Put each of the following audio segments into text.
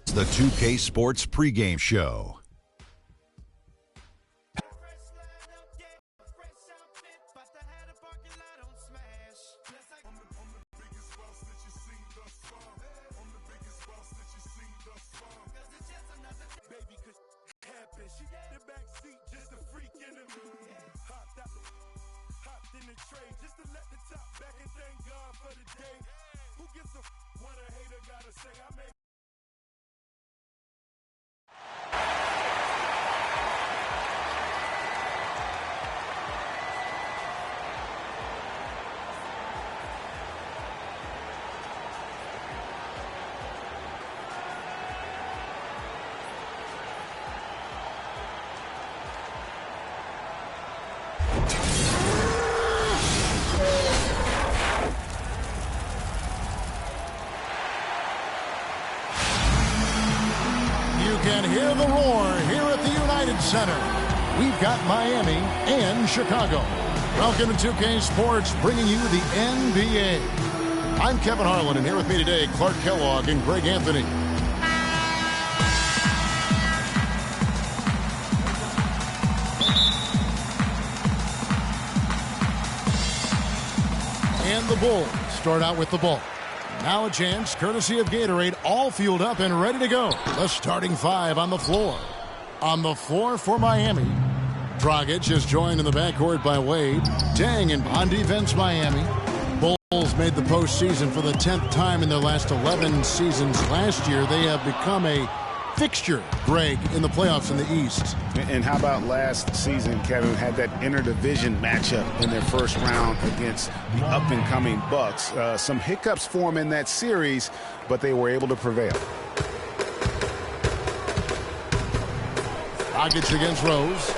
The 2K Sports pregame show. Hear the roar here at the United Center. We've got Miami and Chicago. Welcome to 2K Sports, bringing you the NBA. I'm Kevin Harlan, and here with me today, Clark Kellogg and Greg Anthony. And the Bulls start out with the ball. Now a chance, courtesy of Gatorade, all fueled up and ready to go. The starting five on the floor. On the floor for Miami, Dragic is joined in the backcourt by Wade. Dang, and on defense, Miami. Bulls made the postseason for the 10th time in their last 11 seasons. Last year, they have become a fixture, Greg, in the playoffs in the East. And how about last season, Kevin, had that interdivision matchup in their first round against the up-and-coming Bucks. Some hiccups for them in that series, but they were able to prevail. Dragic against Rose.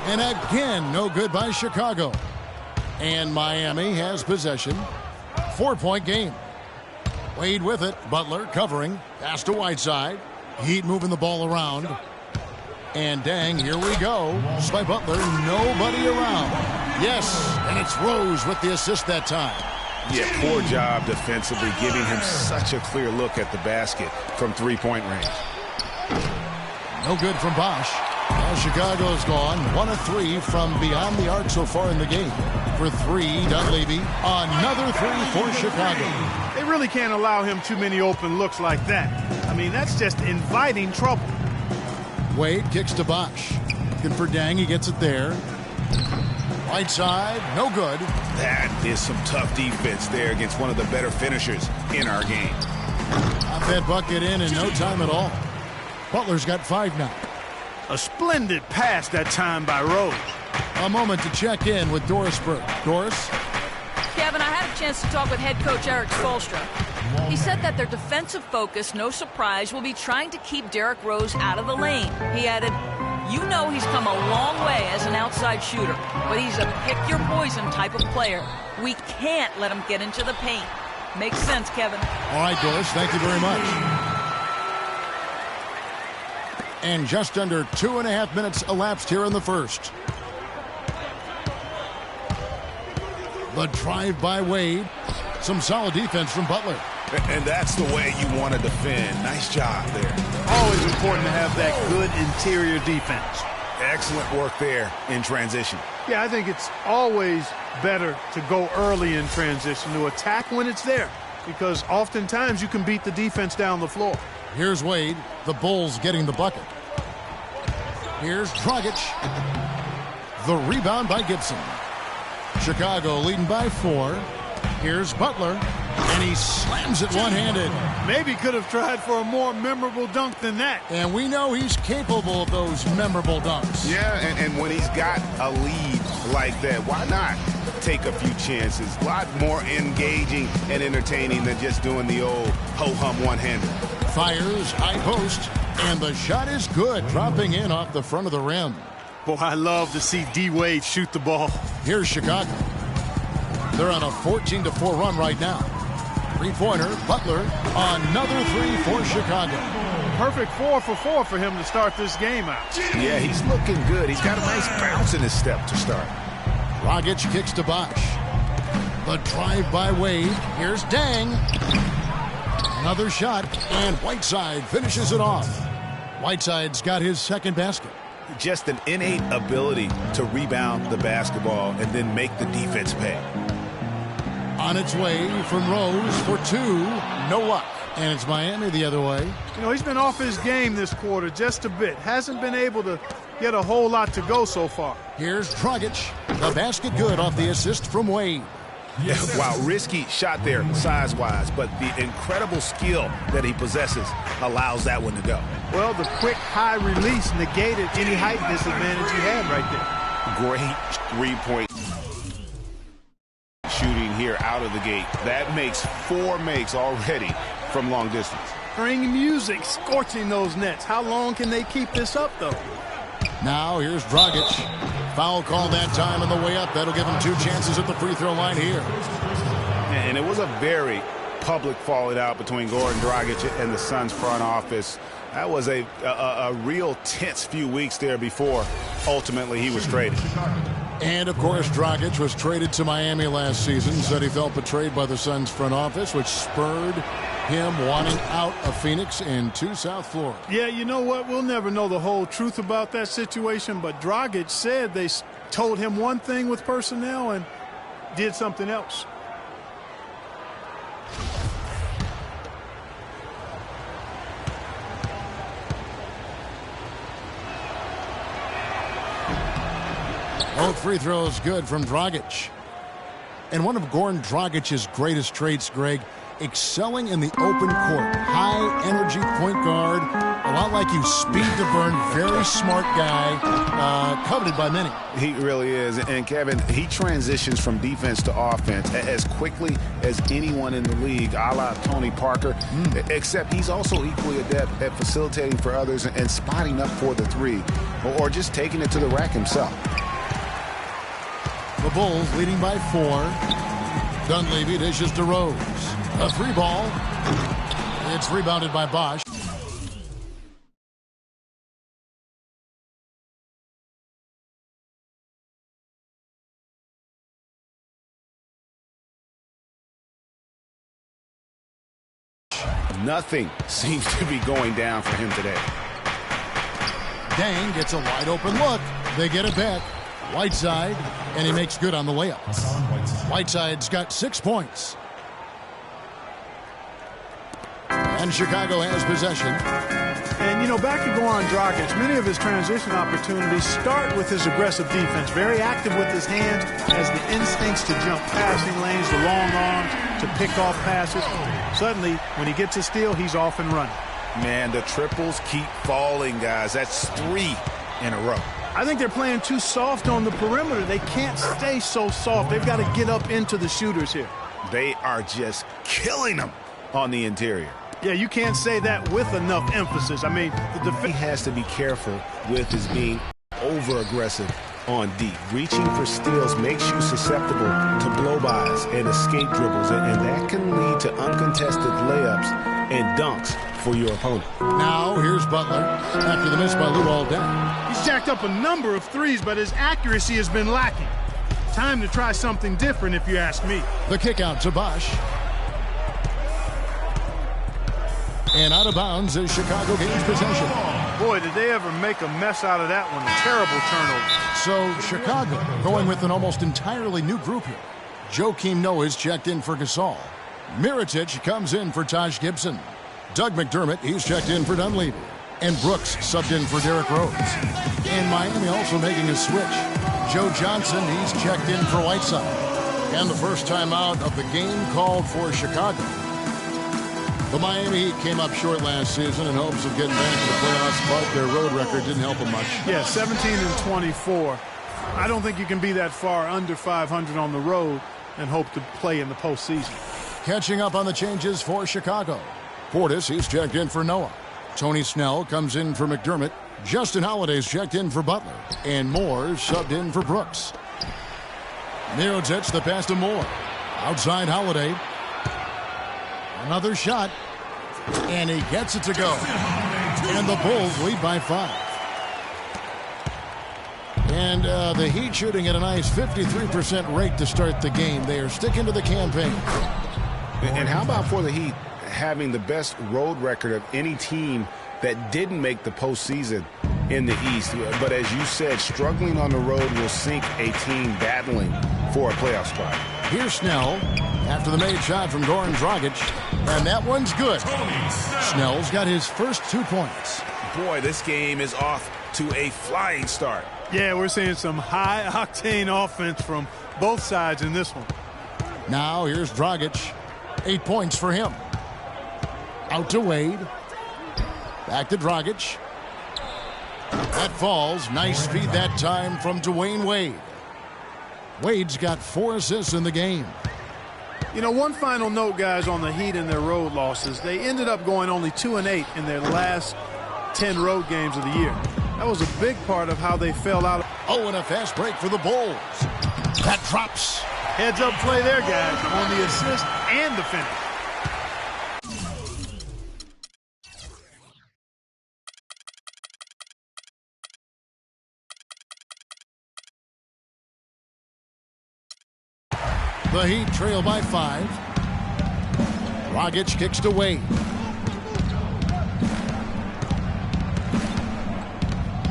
And again, no good by Chicago. And Miami has possession. 4-point game. Wade with it. Butler covering. Pass to Whiteside. Heat moving the ball around. And dang, here we go. By Butler, nobody around. Yes, and it's Rose with the assist that time. Yeah, poor job defensively, giving him such a clear look at the basket from three-point range. No good from Bosh. Now Chicago's gone 1 of 3 from beyond the arc so far in the game. For 3, Dunleavy. Another 3 for Chicago. They really can't allow him too many open looks like that. I mean, that's just inviting trouble. Wade kicks to Bosh. Looking for Dang, he gets it there. Right side, no good. That is some tough defense there against one of the better finishers in our game. Got that bucket in no time at all. Butler's got 5 now. A splendid pass that time by Rose. A moment to check in with Doris Burke. Doris? Kevin, I had a chance to talk with head coach Erik Spoelstra. He said that their defensive focus, no surprise, will be trying to keep Derrick Rose out of the lane. He added, you know he's come a long way as an outside shooter, but he's a pick-your-poison type of player. We can't let him get into the paint. Makes sense, Kevin. All right, Doris, thank you very much. And just under 2.5 minutes elapsed here in the first. The drive by Wade. Some solid defense from Butler. And that's the way you want to defend. Nice job there. Always important to have that good interior defense. Excellent work there in transition. Yeah, I think it's always better to go early in transition, to attack when it's there, because oftentimes you can beat the defense down the floor. Here's Wade. The Bulls getting the bucket. Here's Dragic. The rebound by Gibson. Chicago leading by 4. Here's Butler. And he slams it one-handed. Maybe could have tried for a more memorable dunk than that. And we know he's capable of those memorable dunks. Yeah, and when he's got a lead like that, why not take a few chances? A lot more engaging and entertaining than just doing the old ho-hum one-hander. Fires, high post, and the shot is good, dropping in off the front of the rim. Boy, I love to see D. Wade shoot the ball. Here's Chicago. They're on a 14-4 run right now. Three-pointer, Butler, another 3 for Chicago. Perfect 4 for 4 for him to start this game out. Yeah, he's looking good. He's got a nice bounce in his step to start. Dragic kicks to Bosh. The drive by Wade. Here's Dang. Another shot, and Whiteside finishes it off. Whiteside's got his second basket. Just an innate ability to rebound the basketball and then make the defense pay. On its way from Rose for two. No luck. And it's Miami the other way. You know, he's been off his game this quarter just a bit. Hasn't been able to get a whole lot to go so far. Here's Dragic. The basket good off the assist from Wade. Yeah, wow, risky shot there size-wise, but the incredible skill that he possesses allows that one to go. Well, the quick high release negated any height disadvantage he had right there. Great three-point shooting here out of the gate. That makes 4 makes already from long distance. Spring music scorching those nets. How long can they keep this up, though? Now here's Dragic. Foul call that time on the way up. That'll give him 2 chances at the free throw line here. And it was a very public falling out between Goran Dragic and the Suns front office. That was a real tense few weeks there before ultimately he was traded. And, of course, Dragic was traded to Miami last season, said he felt betrayed by the Suns front office, which spurred him wanting out of Phoenix into South Florida. Yeah, you know what? We'll never know the whole truth about that situation, but Dragic said they told him one thing with personnel and did something else. Both free throws good from Dragic. And one of Goran Dragic's greatest traits, Greg, excelling in the open court. High energy point guard, a lot like you, speed to burn, very smart guy, coveted by many. He really is. And Kevin, he transitions from defense to offense as quickly as anyone in the league, a la Tony Parker, except he's also equally adept at facilitating for others and spotting up for the three, or just taking it to the rack himself. The Bulls leading by 4. Dunleavy dishes to Rose. A 3 ball. It's rebounded by Bosch. Nothing seems to be going down for him today. Dang gets a wide open look. They get it back. Whiteside, and he makes good on the layup. Whiteside's got 6 points. And Chicago has possession. And, you know, back to Goran Dragic, many of his transition opportunities start with his aggressive defense. Very active with his hands, has the instincts to jump passing lanes, the long arms to pick off passes. Suddenly, when he gets a steal, he's off and running. Man, the triples keep falling, guys. That's 3 in a row. I think they're playing too soft on the perimeter. They can't stay so soft. They've got to get up into the shooters here. They are just killing them on the interior. Yeah, you can't say that with enough emphasis. I mean, the defense He has to be careful with his being over-aggressive on D. Reaching for steals makes you susceptible to blow-bys and escape dribbles, and that can lead to uncontested layups and dunks for your opponent. Now, here's Butler after the miss by Lou Aldana. He's jacked up a number of threes, but his accuracy has been lacking. Time to try something different, if you ask me. The kick out to Bosch. And out of bounds as Chicago gains possession. Boy, did they ever make a mess out of that one. Terrible turnover. So Chicago going with an almost entirely new group here. Joakim Noah is checked in for Gasol. Mirotic comes in for Taj Gibson. Doug McDermott, he's checked in for Dunleavy. And Brooks subbed in for Derrick Rose. And Miami also making a switch. Joe Johnson, he's checked in for Whiteside. And the first time out of the game called for Chicago. The Miami Heat came up short last season in hopes of getting back to the playoffs, but their road record didn't help them much. Yeah, 17-24. I don't think you can be that far under 500 on the road and hope to play in the postseason. Catching up on the changes for Chicago. Portis, he's checked in for Noah. Tony Snell comes in for McDermott. Justin Holiday's checked in for Butler. And Moore subbed in for Brooks. Mirotic, the pass to Moore. Outside Holiday. Another shot. And he gets it to go. And the Bulls lead by 5. And the Heat shooting at a nice 53% rate to start the game. They are sticking to the campaign. And how about for the Heat having the best road record of any team that didn't make the postseason in the East? But as you said, struggling on the road will sink a team battling for a playoff spot. Here's Snell after the made shot from Goran Dragic. And that one's good. Snell's got his first 2 points. Boy, this game is off to a flying start. Yeah, we're seeing some high-octane offense from both sides in this one. Now here's Dragic. 8 points for him. Out to Wade. Back to Dragic. That falls. Nice feed that time from Dwayne Wade. Wade's got 4 assists in the game. You know, one final note, guys, on the Heat and their road losses. They ended up going only 2-8 in their last 10 road games of the year. That was a big part of how they fell out. Oh, and a fast break for the Bulls. That drops. Heads-up play there, guys, on the assist and the finish. The Heat trail by 5. Dragic kicks to Wade.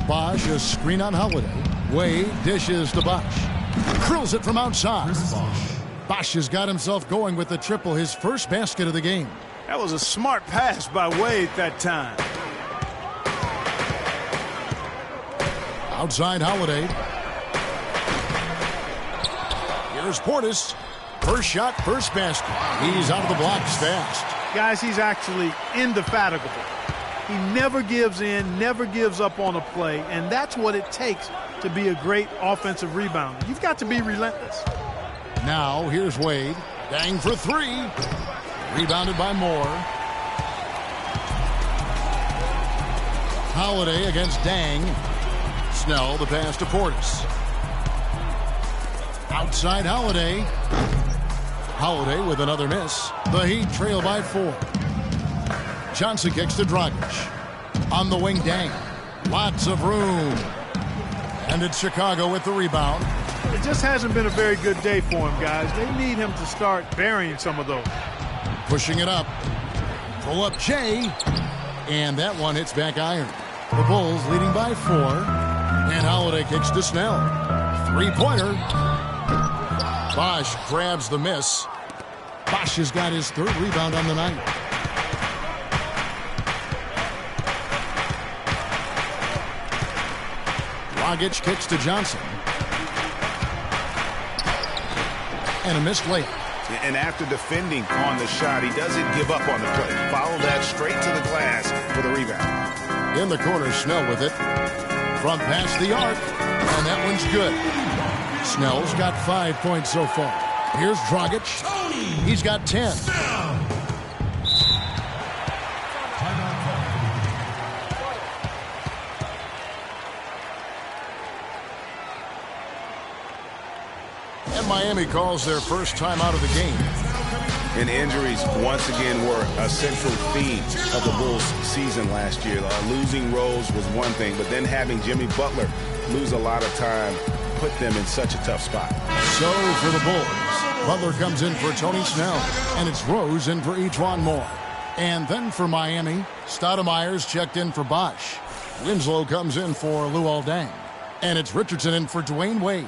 Bosh, a screen on Holiday. Wade dishes to Bosh. Curls it from outside. Bosh has got himself going with the triple, his first basket of the game. That was a smart pass by Wade that time. Outside Holiday. Here's Portis. First shot, first basket. He's out of the blocks fast. Guys, he's actually indefatigable. He never gives in, never gives up on a play, and that's what it takes to be a great offensive rebounder. You've got to be relentless. Now, here's Wade. Dang for 3. Rebounded by Moore. Holiday against Dang. Snell, the pass to Portis. Outside Holiday. Holiday with another miss. The Heat trail by 4. Johnson kicks to Dragic. On the wing, Dang. Lots of room. And it's Chicago with the rebound. It just hasn't been a very good day for him, guys. They need him to start burying some of those. Pushing it up. Pull up Jay. And that one hits back iron. The Bulls leading by 4. And Holiday kicks to Snell. 3-pointer. Bosh grabs the miss. Bosh has got his 3rd rebound on the night. Dragic kicks to Johnson. And a missed layup. And after defending on the shot, he doesn't give up on the play. Follow that straight to the glass for the rebound. In the corner, Snell with it. Front past the arc. And that one's good. Snell's got 5 points so far. Here's Dragic. He's got 10. And Miami calls their first time out of the game. And injuries, once again, were a central theme of the Bulls' season last year. Losing Rose was one thing, but then having Jimmy Butler lose a lot of time put them in such a tough spot. So for the Bulls, Butler comes in for Tony Snell, and it's Rose in for E'Twaun Moore. And then for Miami, Stoudemire's checked in for Bosh. Winslow comes in for Luol Deng. And it's Richardson in for Dwayne Wade.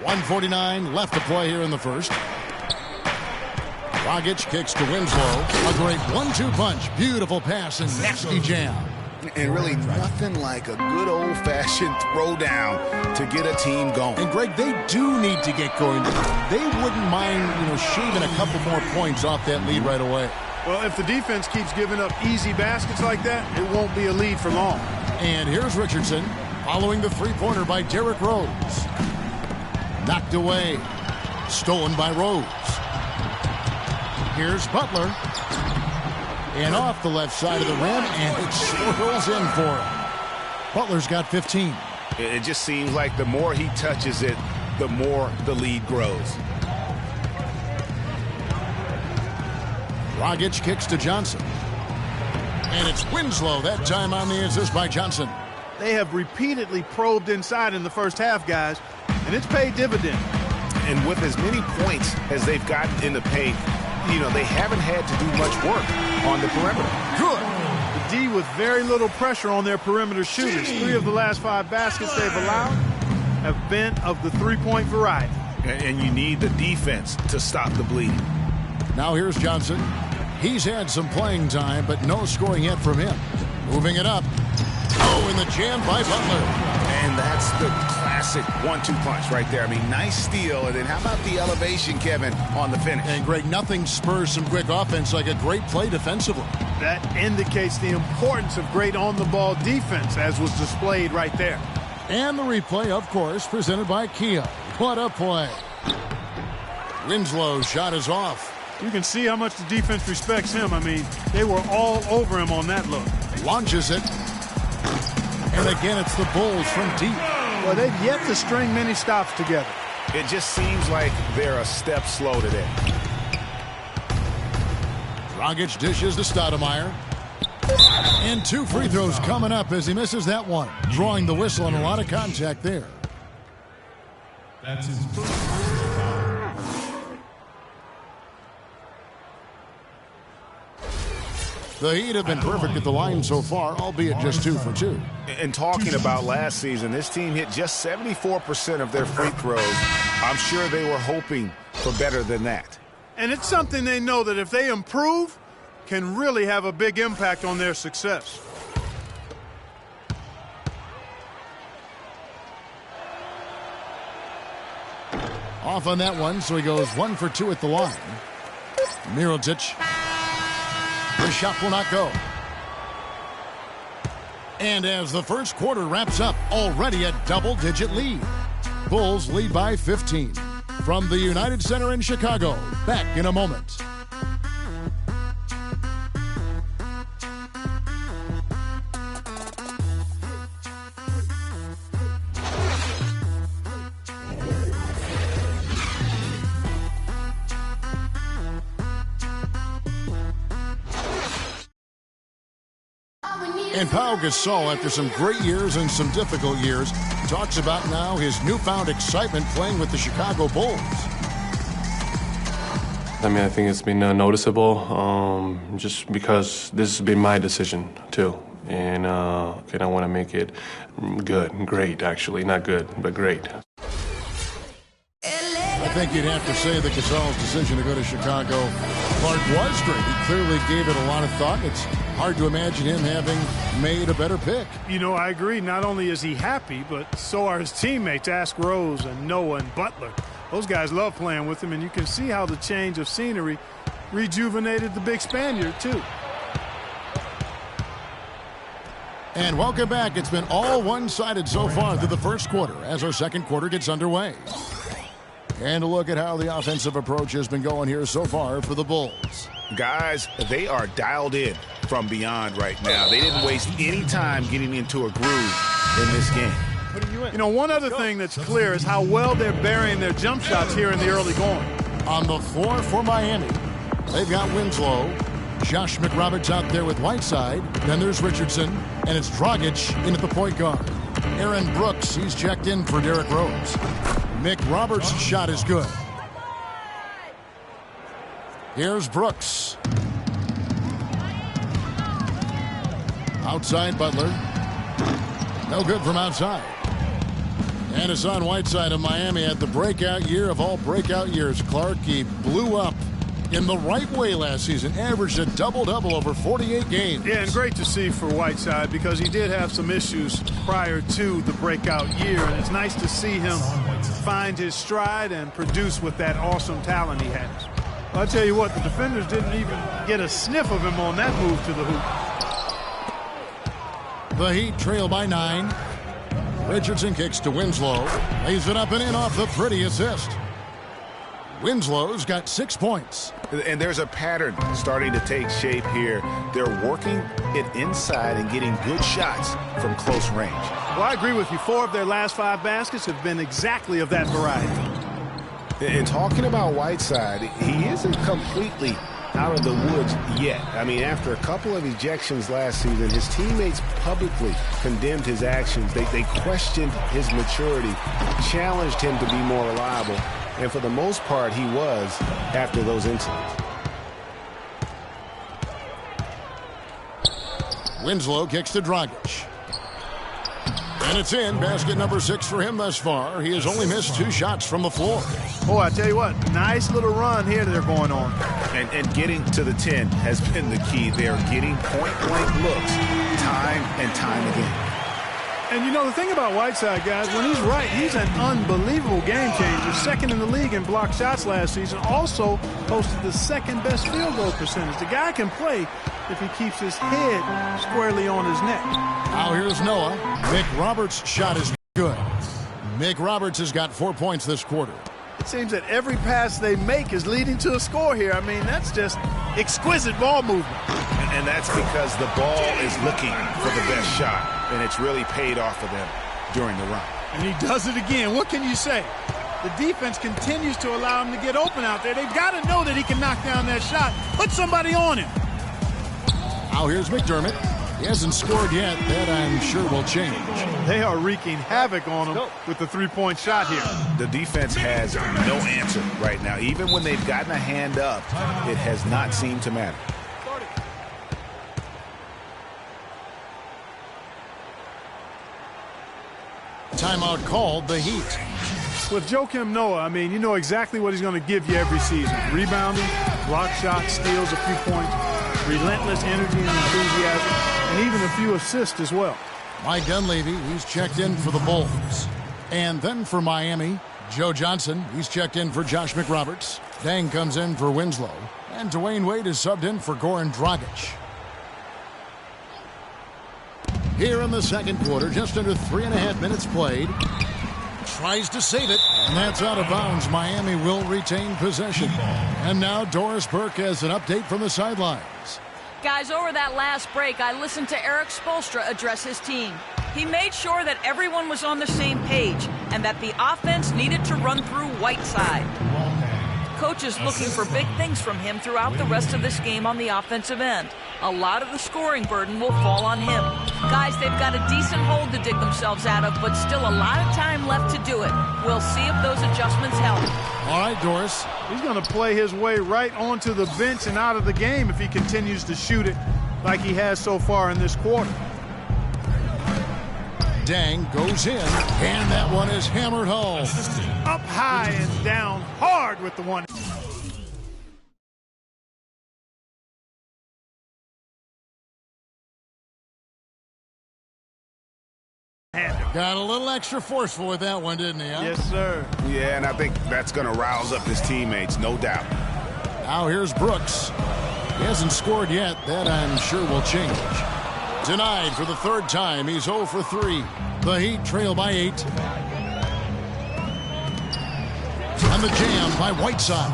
.149 left to play here in the first. Dragic kicks to Winslow. A great 1-2 punch. Beautiful pass and nasty jam. And really nothing like a good old-fashioned throwdown to get a team going. And, Greg, they do need to get going. They wouldn't mind, shaving a couple more points off that lead right away. Well, if the defense keeps giving up easy baskets like that, it won't be a lead for long. And here's Richardson following the three-pointer by Derrick Rose. Knocked away. Stolen by Rose. Here's Butler. And off the left side of the rim, and it swirls in for him. Butler's got 15. It just seems like the more he touches it, the more the lead grows. Dragic kicks to Johnson. And it's Winslow that time on the assist by Johnson. They have repeatedly probed inside in the first half, guys, and it's paid dividends. And with as many points as they've gotten in the paint, they haven't had to do much work on the perimeter. Good. The D with very little pressure on their perimeter shooters. 3 of the last 5 baskets they've allowed have been of the three-point variety. And you need the defense to stop the bleeding. Now here's Johnson. He's had some playing time, but no scoring yet from him. Moving it up. Oh, and the jam by Butler. And that's the classic 1-2 punch right there. I mean, nice steal. And then how about the elevation, Kevin, on the finish? And, Greg, nothing spurs some quick offense like a great play defensively. That indicates the importance of great on-the-ball defense, as was displayed right there. And the replay, of course, presented by Kia. What a play. Winslow's shot is off. You can see how much the defense respects him. I mean, they were all over him on that look. Launches it. And again, it's the Bulls from deep. Well, they've yet to string many stops together. It just seems like they're a step slow today. Dragic dishes to Stoudemire. And 2 free throws coming up as he misses that one. Drawing the whistle and a lot of contact there. That's his first foul. The Heat have been perfect at the line so far, albeit just 2 for 2. And talking about last season, this team hit just 74% of their free throws. I'm sure they were hoping for better than that. And it's something they know that if they improve, can really have a big impact on their success. Off on that one, so he goes 1 for 2 at the line. Mirotic. The shot will not go. And as the first quarter wraps up, already a double-digit lead. Bulls lead by 15. From the United Center in Chicago, back in a moment. And Pau Gasol, after some great years and some difficult years, talks about now his newfound excitement playing with the Chicago Bulls. I mean, I think it's been noticeable just because this has been my decision, too. And I want to make it good, great, actually. Not good, but great. I think you'd have to say that Gasol's decision to go to Chicago, Clark, was great. He clearly gave it a lot of thought. It's hard to imagine him having made a better pick. I agree. Not only is he happy, but so are his teammates. Ask Rose and Noah and Butler. Those guys love playing with him, and you can see how the change of scenery rejuvenated the big Spaniard, too. And welcome back. It's been all one-sided so far through the first quarter as our second quarter gets underway. And a look at how the offensive approach has been going here so far for the Bulls. Guys, they are dialed in from beyond right now. They didn't waste any time getting into a groove in this game. One other thing that's clear is how well they're burying their jump shots here in the early going. On the floor for Miami, they've got Winslow. Josh McRoberts out there with Whiteside. Then there's Richardson, and it's Dragic in at the point guard. Aaron Brooks, he's checked in for Derrick Rose. McRoberts' shot is good. Here's Brooks. Outside Butler. No good from outside. And Hassan Whiteside of Miami had the breakout year of all breakout years. Clark, he blew up in the right way last season. Averaged a double-double over 48 games. Yeah, and great to see for Whiteside because he did have some issues prior to the breakout year. And it's nice to see him find his stride and produce with that awesome talent he has. I'll tell you what, the defenders didn't even get a sniff of him on that move to the hoop. The Heat trail by 9. Richardson kicks to Winslow. Lays it up and in off the pretty assist. Winslow's got 6 points. And there's a pattern starting to take shape here. They're working it inside and getting good shots from close range. Well, I agree with you. 4 of their last 5 baskets have been exactly of that variety. And talking about Whiteside, he isn't completely out of the woods yet. I mean, after a couple of ejections last season, his teammates publicly condemned his actions. They questioned his maturity, challenged him to be more reliable, and for the most part, he was after those incidents. Winslow kicks to Dragic. And it's in. Basket number 6 for him thus far. He has only missed 2 shots from the floor. Oh, I tell you what, nice little run here that they're going on. And getting to the 10 has been the key. They are getting point-blank looks time and time again. And you know, the thing about Whiteside, guys, when he's right, he's an unbelievable game changer. Second in the league in blocked shots last season. Also posted the second best field goal percentage. The guy can play if he keeps his head squarely on his neck. Now here's Noah. Mick Roberts' shot is good. Mick Roberts has got 4 points this quarter. It seems that every pass they make is leading to a score here. I mean, that's just exquisite ball movement. And that's because the ball is looking for the best shot, and it's really paid off for them during the run. And he does it again. What can you say? The defense continues to allow him to get open out there. They've got to know that he can knock down that shot. Put somebody on him. Now here's McDermott. He hasn't scored yet. That, I'm sure, will change. They are wreaking havoc on him with the three-point shot here. The defense has no answer right now. Even when they've gotten a hand up, it has not seemed to matter. Timeout called, the Heat. With Joakim Noah, I mean, you know exactly what he's going to give you every season. Rebounding, block shots, steals, a few points, relentless energy and enthusiasm, and even a few assists as well. Mike Dunleavy, he's checked in for the Bulls. And then for Miami, Joe Johnson, he's checked in for Josh McRoberts. Deng comes in for Winslow. And Dwayne Wade is subbed in for Goran Dragic. Here in the second quarter, just under 3.5 minutes played. Tries to save it, and that's out of bounds. Miami will retain possession. And now Doris Burke has an update from the sidelines. Guys, over that last break, I listened to Erik Spoelstra address his team. He made sure that everyone was on the same page and that the offense needed to run through Whiteside. Coach is looking for big things from him throughout the rest of this game on the offensive end. A lot of the scoring burden will fall on him. Guys, they've got a decent hole to dig themselves out of, but still a lot of time left to do it. We'll see if those adjustments help. All right, Doris. He's going to play his way right onto the bench and out of the game if he continues to shoot it like he has so far in this quarter. Deng goes in, and that one is hammered home. Up high and down hard with the one. Got a little extra forceful with that one, didn't he? Huh? Yes, sir. Yeah, and I think that's going to rouse up his teammates, no doubt. Now here's Brooks. He hasn't scored yet. That, I'm sure, will change. Denied for the third time. He's 0 for 3. The Heat trail by 8. And the jam by Whiteside.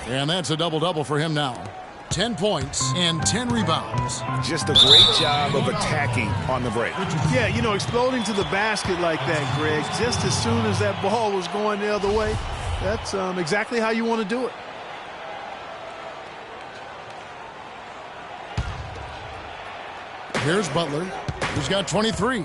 And that's a double-double for him now. 10 points and 10 rebounds. Just a great job of attacking on the break. Yeah, you know, exploding to the basket like that, Greg, just as soon as that ball was going the other way, that's exactly how you want to do it. Here's Butler, who's got 23.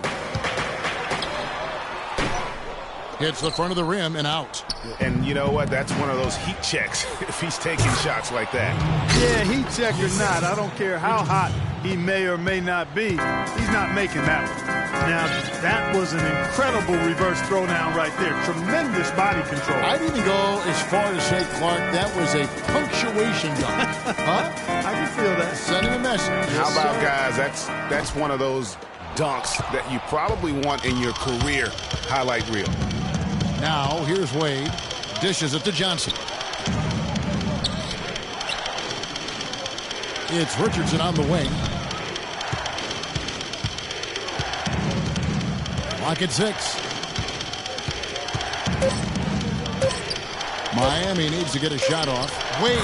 Hits the front of the rim and out. And you know what? That's one of those heat checks if he's taking shots like that. Yeah, heat check or not, I don't care how hot he may or may not be, he's not making that one. Now, that was an incredible reverse throwdown right there. Tremendous body control. I'd even go as far as say, Clark, that was a punctuation dunk. Huh? I can feel that. Sending a message. How about, guys, that's one of those dunks that you probably want in your career highlight reel. Now, here's Wade. Dishes it to Johnson. It's Richardson on the wing. Clock at 6. Miami needs to get a shot off. Wade,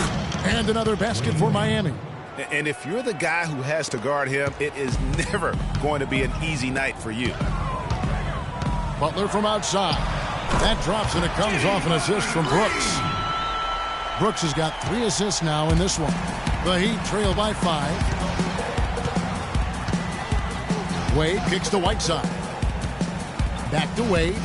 and another basket for Miami. And if you're the guy who has to guard him, it is never going to be an easy night for you. Butler from outside. That drops and it comes off an assist from Brooks. Brooks has got 3 assists now in this one. The Heat trail by 5. Wade kicks to Whiteside. Back to Wade.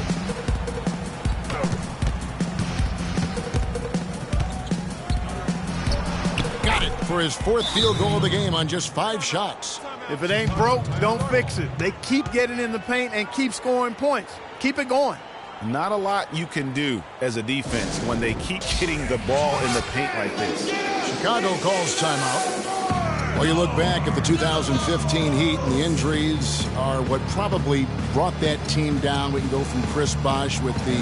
Got it for his 4th field goal of the game on just 5 shots. If it ain't broke, don't fix it. They keep getting in the paint and keep scoring points. Keep it going. Not a lot you can do as a defense when they keep getting the ball in the paint like this. Chicago calls timeout. Well, you look back at the 2015 Heat, and the injuries are what probably brought that team down. We can go from Chris Bosh with the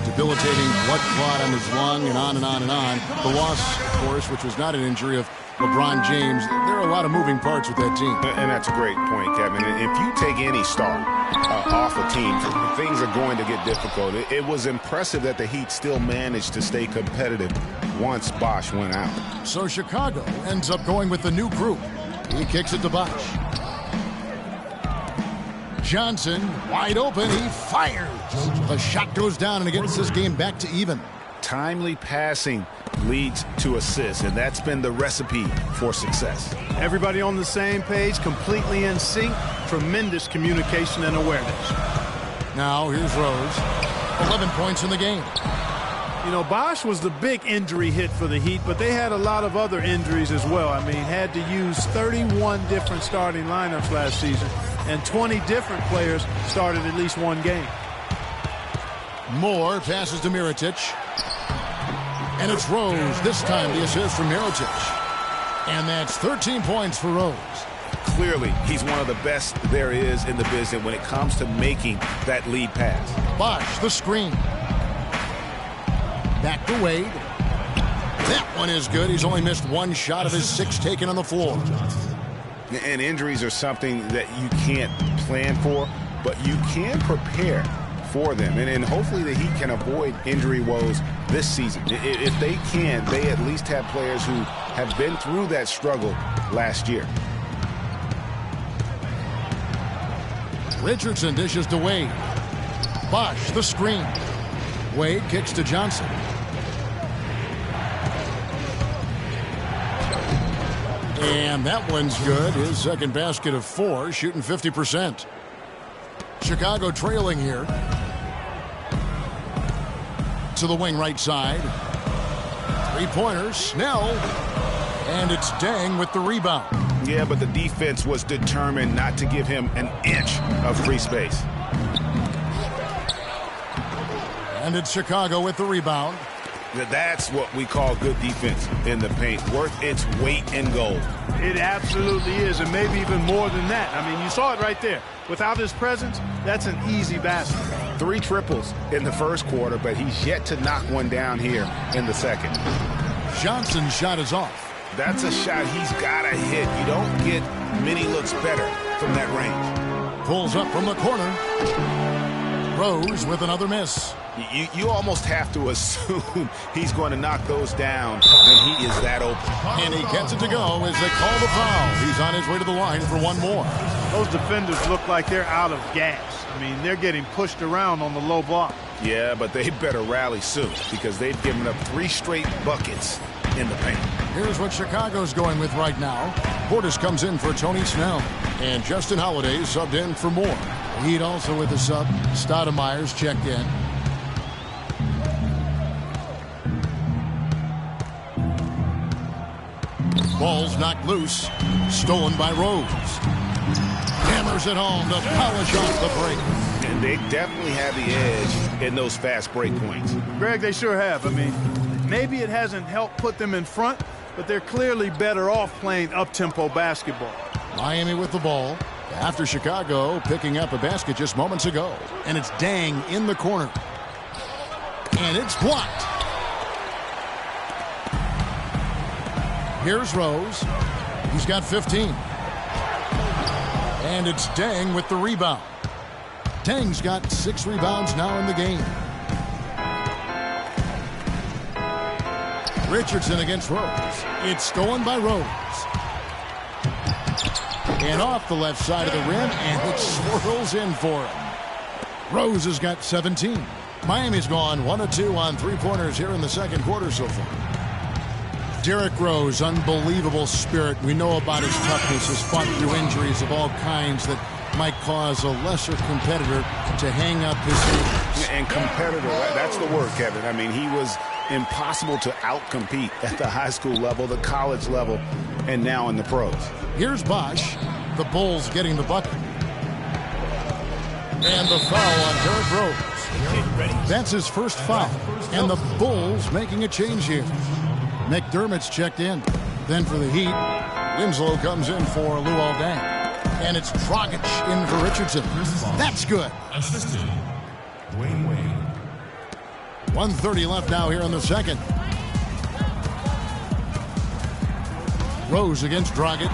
debilitating blood clot on his lung and on and on and on. The loss, of course, which was not an injury, of LeBron James. There are a lot of moving parts with that team. And that's a great point, Kevin. If you take any star off a team, things are going to get difficult. It was impressive that the Heat still managed to stay competitive once Bosh went out. So Chicago ends up going with the new group. He kicks it to Bosh. Johnson, wide open, he fires. The shot goes down, and it gets this game back to even. Timely passing leads to assists, and that's been the recipe for success. Everybody on the same page, completely in sync, tremendous communication and awareness. Now here's Rose, 11 points in the game. You know, Bosh was the big injury hit for the Heat, but they had a lot of other injuries as well. I mean, had to use 31 different starting lineups last season, and 20 different players started at least one game. Moore passes to Mirotic. And it's Rose. This time the assist from Mirotic. And that's 13 points for Rose. Clearly, he's one of the best there is in the business when it comes to making that lead pass. Bosh, the screen. Back to Wade. That one is good. He's only missed 1 shot of his 6 taken on the floor. And injuries are something that you can't plan for, but you can prepare for them. And hopefully the Heat can avoid injury woes this season. If they can, they at least have players who have been through that struggle last year. Richardson dishes to Wade. Bosh, the screen. Wade kicks to Johnson. And that one's good. His second basket of 4, shooting 50%. Chicago trailing here. To the wing right side. 3-pointers. Snell. And it's Deng with the rebound. Yeah, but the defense was determined not to give him an inch of free space. And it's Chicago with the rebound. That's what we call good defense in the paint. Worth its weight in gold. It absolutely is, and maybe even more than that. I mean, you saw it right there. Without his presence, that's an easy basket. 3 triples in the first quarter, but he's yet to knock one down here in the second. Johnson's shot is off. That's a shot he's got to hit. You don't get many looks better from that range. Pulls up from the corner. Rose with another miss. You almost have to assume he's going to knock those down when he is that open. And he gets it to go as they call the foul. He's on his way to the line for one more. Those defenders look like they're out of gas. I mean, they're getting pushed around on the low block. Yeah, but they better rally soon because they've given up 3 straight buckets in the paint. Here's what Chicago's going with right now. Portis comes in for Tony Snell. And Justin Holiday subbed in for Moore. Heat also with the sub. Stoudemire's checked in. Ball's knocked loose. Stolen by Rose. Hammers it home to polish off the break. And they definitely have the edge in those fast break points. Greg, they sure have. I mean, maybe it hasn't helped put them in front, but they're clearly better off playing up-tempo basketball. Miami with the ball. After Chicago picking up a basket just moments ago. And it's Deng in the corner. And it's blocked. Here's Rose. He's got 15. And it's Deng with the rebound. Deng's got 6 rebounds now in the game. Richardson against Rose. It's stolen by Rose. And off the left side of the rim, and it swirls in for him. Rose has got 17. Miami's gone 1 of 2 on 3-pointers here in the second quarter so far. Derrick Rose, unbelievable spirit. We know about his toughness, his fought through injuries of all kinds that might cause a lesser competitor to hang up his heels. And competitor, that's the word, Kevin. I mean, he was impossible to outcompete at the high school level, the college level, and now in the pros. Here's Bosh. The Bulls getting the bucket. And the foul on Derrick Rose. That's his first foul. And the Bulls making a change here. McDermott's checked in. Then for the Heat, Winslow comes in for Luol Deng. And it's Dragic in for Richardson. That's good. Assistant, Wayne Wade. 1:30 left now here in the second. Rose against Dragic.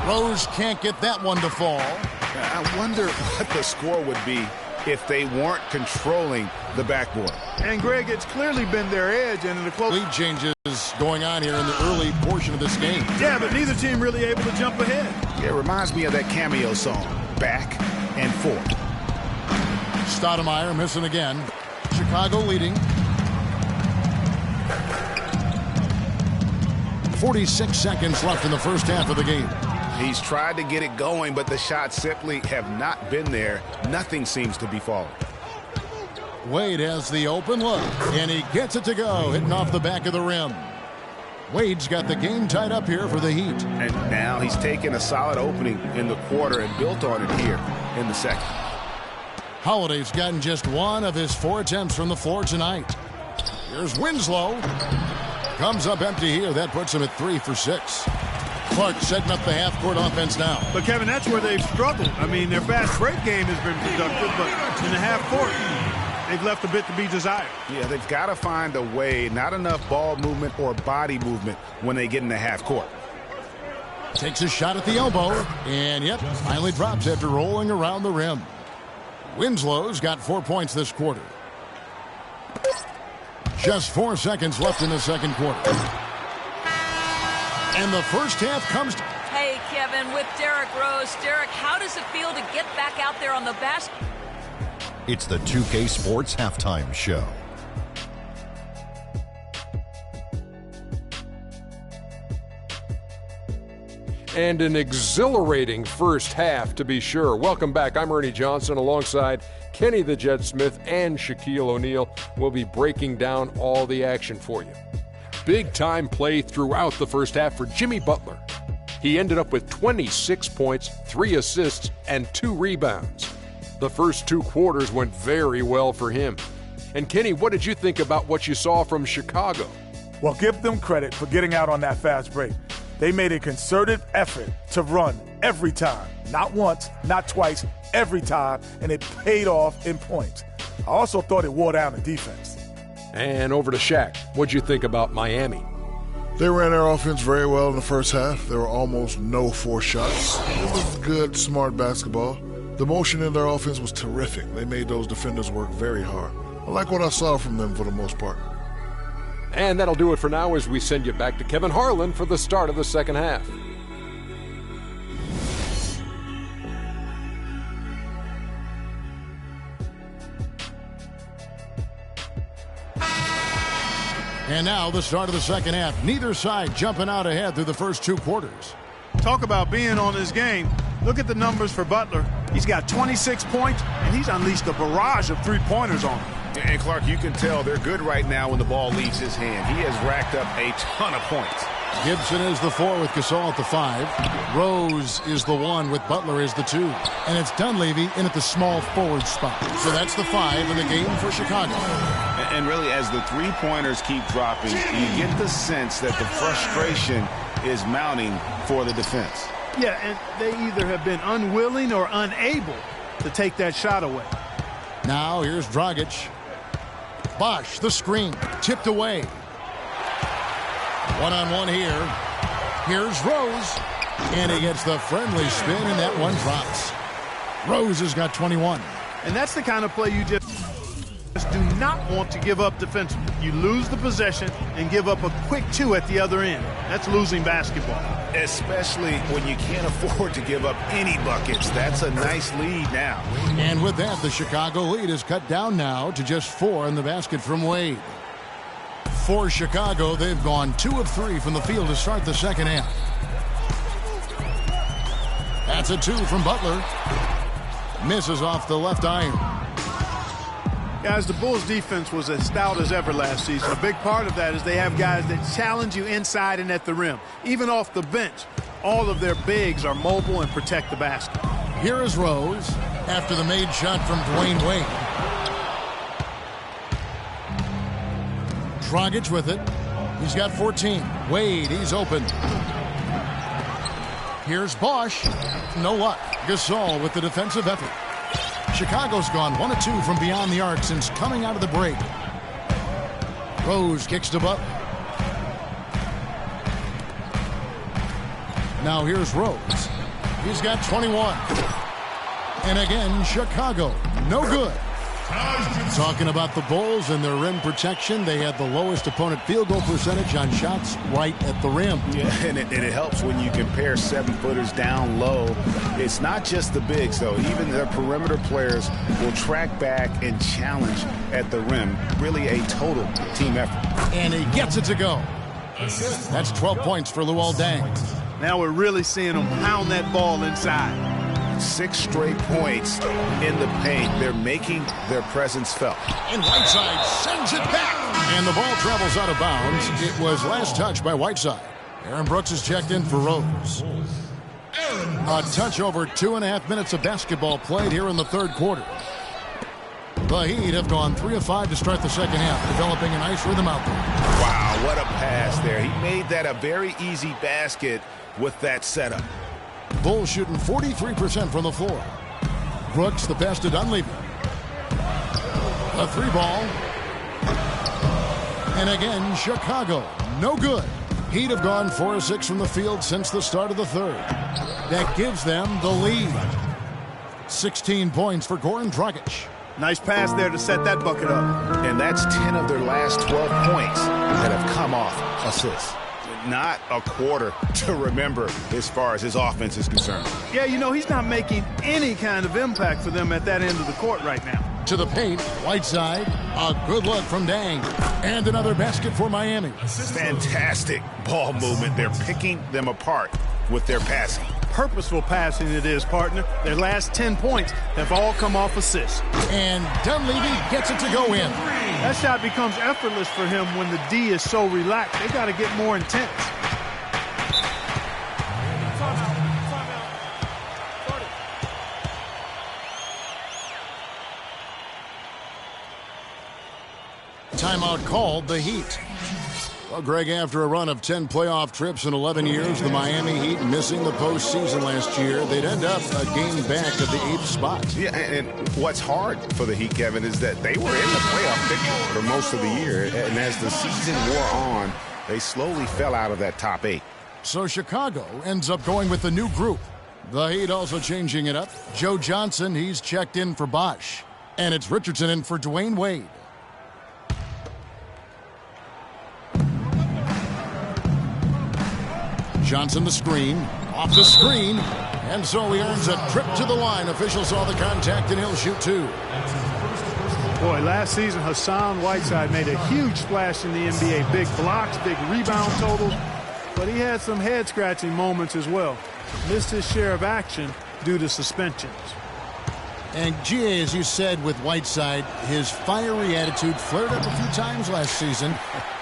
Rose can't get that one to fall. I wonder what the score would be if they weren't controlling the backboard. And, Greg, it's clearly been their edge. And in the close Lead changes going on here in the early portion of this game. Yeah, but neither team really able to jump ahead. It reminds me of that Cameo song, Back and Forth. Stoudemire missing again. Chicago leading. 46 seconds left in the first half of the game. He's tried to get it going, but the shots simply have not been there. Nothing seems to be falling. Wade has the open look, and he gets it to go, hitting off the back of the rim. Wade's got the game tied up here for the Heat. And now he's taken a solid opening in the quarter and built on it here in the second. Holiday's gotten just one of his 4 attempts from the floor tonight. Here's Winslow. Comes up empty here. That puts him at 3 for 6. Clark setting up the half-court offense now. But, Kevin, that's where they've struggled. I mean, their fast break game has been productive, but in the half-court, they've left a bit to be desired. Yeah, they've got to find a way, not enough ball movement or body movement when they get in the half-court. Takes a shot at the elbow, and yep, finally drops after rolling around the rim. Winslow's got 4 points this quarter. Just 4 seconds left in the second quarter. And the first half comes to... Hey, Kevin, with Derrick Rose. Derrick, how does it feel to get back out there on the basket? It's the 2K Sports Halftime Show. And an exhilarating first half, to be sure. Welcome back. I'm Ernie Johnson alongside Kenny the Jet Smith and Shaquille O'Neal. We'll be breaking down all the action for you. Big-time play throughout the first half for Jimmy Butler. He ended up with 26 points, 3 assists, and 2 rebounds. The first 2 quarters went very well for him. And Kenny, what did you think about what you saw from Chicago? Well, give them credit for getting out on that fast break. They made a concerted effort to run every time. Not once, not twice, every time, and it paid off in points. I also thought it wore down the defense. And over to Shaq. What'd you think about Miami? They ran their offense very well in the first half. There were almost no forced shots. It was good, smart basketball. The motion in their offense was terrific. They made those defenders work very hard. I like what I saw from them for the most part. And that'll do it for now as we send you back to Kevin Harlan for the start of the second half. And now the start of the second half. Neither side jumping out ahead through the first 2 quarters. Talk about being on this game. Look at the numbers for Butler. He's got 26 points, and he's unleashed a barrage of 3-pointers on him. And, Clark, you can tell they're good right now when the ball leaves his hand. He has racked up a ton of points. Gibson is the 4 with Gasol at the 5. Rose is the 1 with Butler is the 2. And it's Dunleavy in at the small forward spot. So that's the 5 in the game for Chicago. And really, as the 3-pointers keep dropping, you get the sense that the frustration is mounting for the defense. Yeah, and they either have been unwilling or unable to take that shot away. Now here's Dragic. Bosh, the screen, tipped away. One-on-one here. Here's Rose. And he gets the friendly spin, and that one drops. Rose has got 21. And that's the kind of play you just do not want to give up defensively. You lose the possession and give up a quick 2 at the other end. That's losing basketball. Especially when you can't afford to give up any buckets. That's a nice lead now. And with that, the Chicago lead is cut down now to just 4 in the basket from Wade. For Chicago, they've gone 2 of 3 from the field to start the second half. That's a 2 from Butler. Misses off the left iron. Guys, the Bulls defense was as stout as ever last season. A big part of that is they have guys that challenge you inside and at the rim. Even off the bench, all of their bigs are mobile and protect the basket. Here is Rose after the made shot from Dwayne Wade. Dragic with it. He's got 14. Wade, he's open. Here's Bosch. No luck. Gasol with the defensive effort. Chicago's gone 1 of 2 from beyond the arc since coming out of the break. Rose kicks to Butler. Now here's Rose. He's got 21. And again, Chicago, no good. Talking about the Bulls and their rim protection, they had the lowest opponent field goal percentage on shots right at the rim. Yeah, and it helps when you compare 7-footers down low. It's not just the bigs, though. Even their perimeter players will track back and challenge at the rim. Really a total team effort. And he gets it to go. That's 12 points for Luol Deng. Now we're really seeing them pound that ball inside. 6 straight points in the paint. They're making their presence felt. And Whiteside sends it back. And the ball travels out of bounds. It was last touched by Whiteside. Aaron Brooks is checked in for Rose. A touch over 2.5 minutes of basketball played here in the third quarter. The Heat have gone 3 of 5 to start the second half, developing a nice rhythm out there. Wow, what a pass there. He made that a very easy basket with that setup. Bulls shooting 43% from the floor. Brooks, the pass to Dunleavy. A 3-ball. And again, Chicago, no good. Heat have gone 4 of 6 from the field since the start of the third. That gives them the lead. 16 points for Goran Dragic. Nice pass there to set that bucket up. And that's 10 of their last 12 points that have come off assists. Not a quarter to remember as far as his offense is concerned. Yeah, you know, he's not making any kind of impact for them at that end of the court right now. To the paint, Whiteside, a good look from Deng. And another basket for Miami. Fantastic ball movement. They're picking them apart with their passing. Purposeful passing it is, partner. Their last 10 points have all come off assists. And Dunleavy gets it to go in. That shot becomes effortless for him when the D is so relaxed. They got to get more intense. Timeout called, the Heat. Well, Greg, after a run of 10 playoff trips in 11 years, the Miami Heat missing the postseason last year, they'd end up a game back at the 8th spot. Yeah, and what's hard for the Heat, Kevin, is that they were in the playoff picture for most of the year, and as the season wore on, they slowly fell out of that top 8. So Chicago ends up going with the new group. The Heat also changing it up. Joe Johnson, he's checked in for Bosch. And it's Richardson in for Dwayne Wade. Johnson the screen, off the screen, and so he earns a trip to the line. Officials saw the contact and he'll shoot 2. Boy, last season Hassan Whiteside made a huge splash in the NBA. Big blocks, big rebound totals, but he had some head-scratching moments as well. Missed his share of action due to suspensions. And GA, as you said with Whiteside, his fiery attitude flared up a few times last season,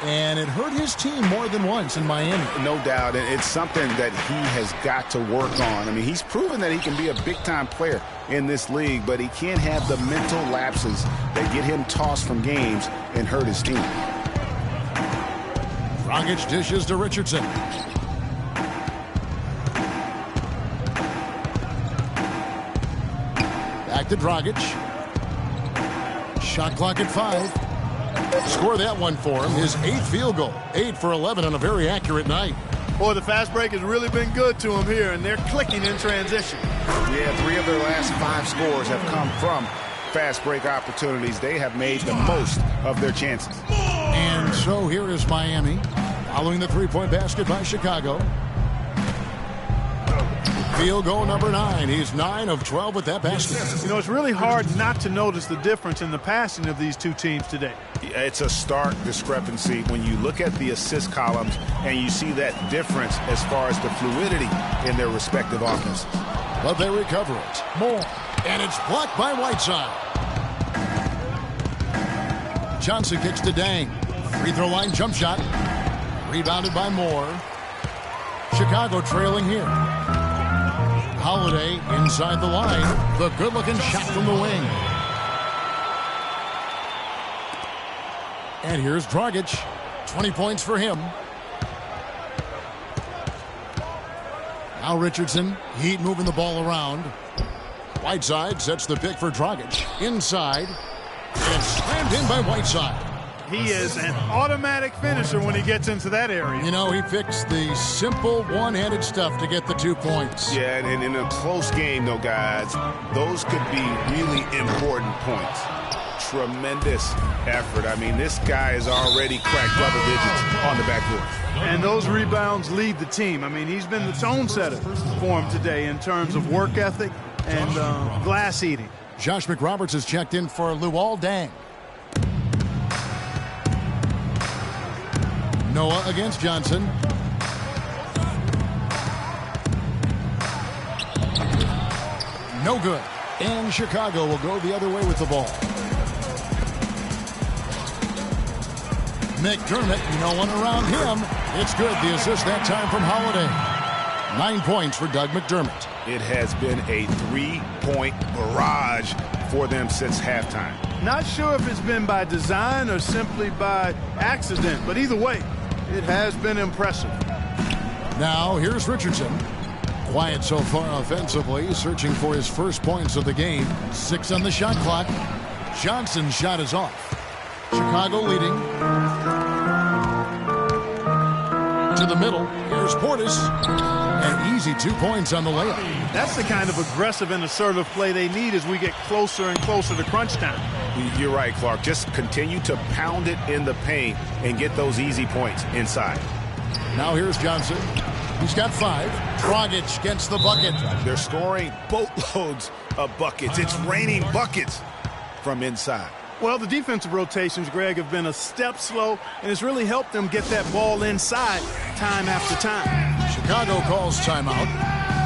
and it hurt his team more than once in Miami. No doubt, and it's something that he has got to work on. I mean, he's proven that he can be a big-time player in this league, but he can't have the mental lapses that get him tossed from games and hurt his team. Dragic dishes to Richardson. Back to Dragic. Shot clock at 5. Score that one for him. His 8th field goal. 8 for 11 on a very accurate night. Boy, the fast break has really been good to him here, and they're clicking in transition. Yeah, 3 of their last 5 scores have come from fast break opportunities. They have made the most of their chances. And so here is Miami following the 3-point basket by Chicago. Field goal number 9. He's 9 of 12 with that basket. You know, it's really hard not to notice the difference in the passing of these two teams today. It's a stark discrepancy when you look at the assist columns and you see that difference as far as the fluidity in their respective offenses. But they recover it. Moore. And it's blocked by Whiteside. Johnson kicks to Dang. Free throw line jump shot. Rebounded by Moore. Chicago trailing here. Holiday inside the line. The good-looking shot from the wing. And here's Dragic. 20 points for him. Now Richardson. Heat moving the ball around. Whiteside sets the pick for Dragic. Inside. And slammed in by Whiteside. He is an automatic finisher when he gets into that area. You know, he fixed the simple one-handed stuff to get the 2 points. Yeah, and in a close game, though, guys, those could be really important points. Tremendous effort. I mean, this guy has already cracked double digits on the backboard. And those rebounds lead the team. I mean, he's been the tone setter for him today in terms of work ethic and glass eating. Josh McRoberts has checked in for Luol Deng. Noah against Johnson. No good. And Chicago will go the other way with the ball. McDermott, no one around him. It's good. The assist that time from Holiday. 9 points for Doug McDermott. It has been a 3-point barrage for them since halftime. Not sure if it's been by design or simply by accident, but either way, it has been impressive. Now, here's Richardson. Quiet so far offensively, searching for his first points of the game. 6 on the shot clock. Johnson's shot is off. Chicago leading. To the middle. Here's Portis. An easy 2 points on the layup. That's the kind of aggressive and assertive play they need as we get closer and closer to crunch time. You're right, Clark. Just continue to pound it in the paint and get those easy points inside. Now here's Johnson. He's got 5. Dragic gets the bucket. They're scoring boatloads of buckets. It's raining buckets from inside. Well, the defensive rotations, Greg, have been a step slow, and it's really helped them get that ball inside time after time. Chicago calls timeout.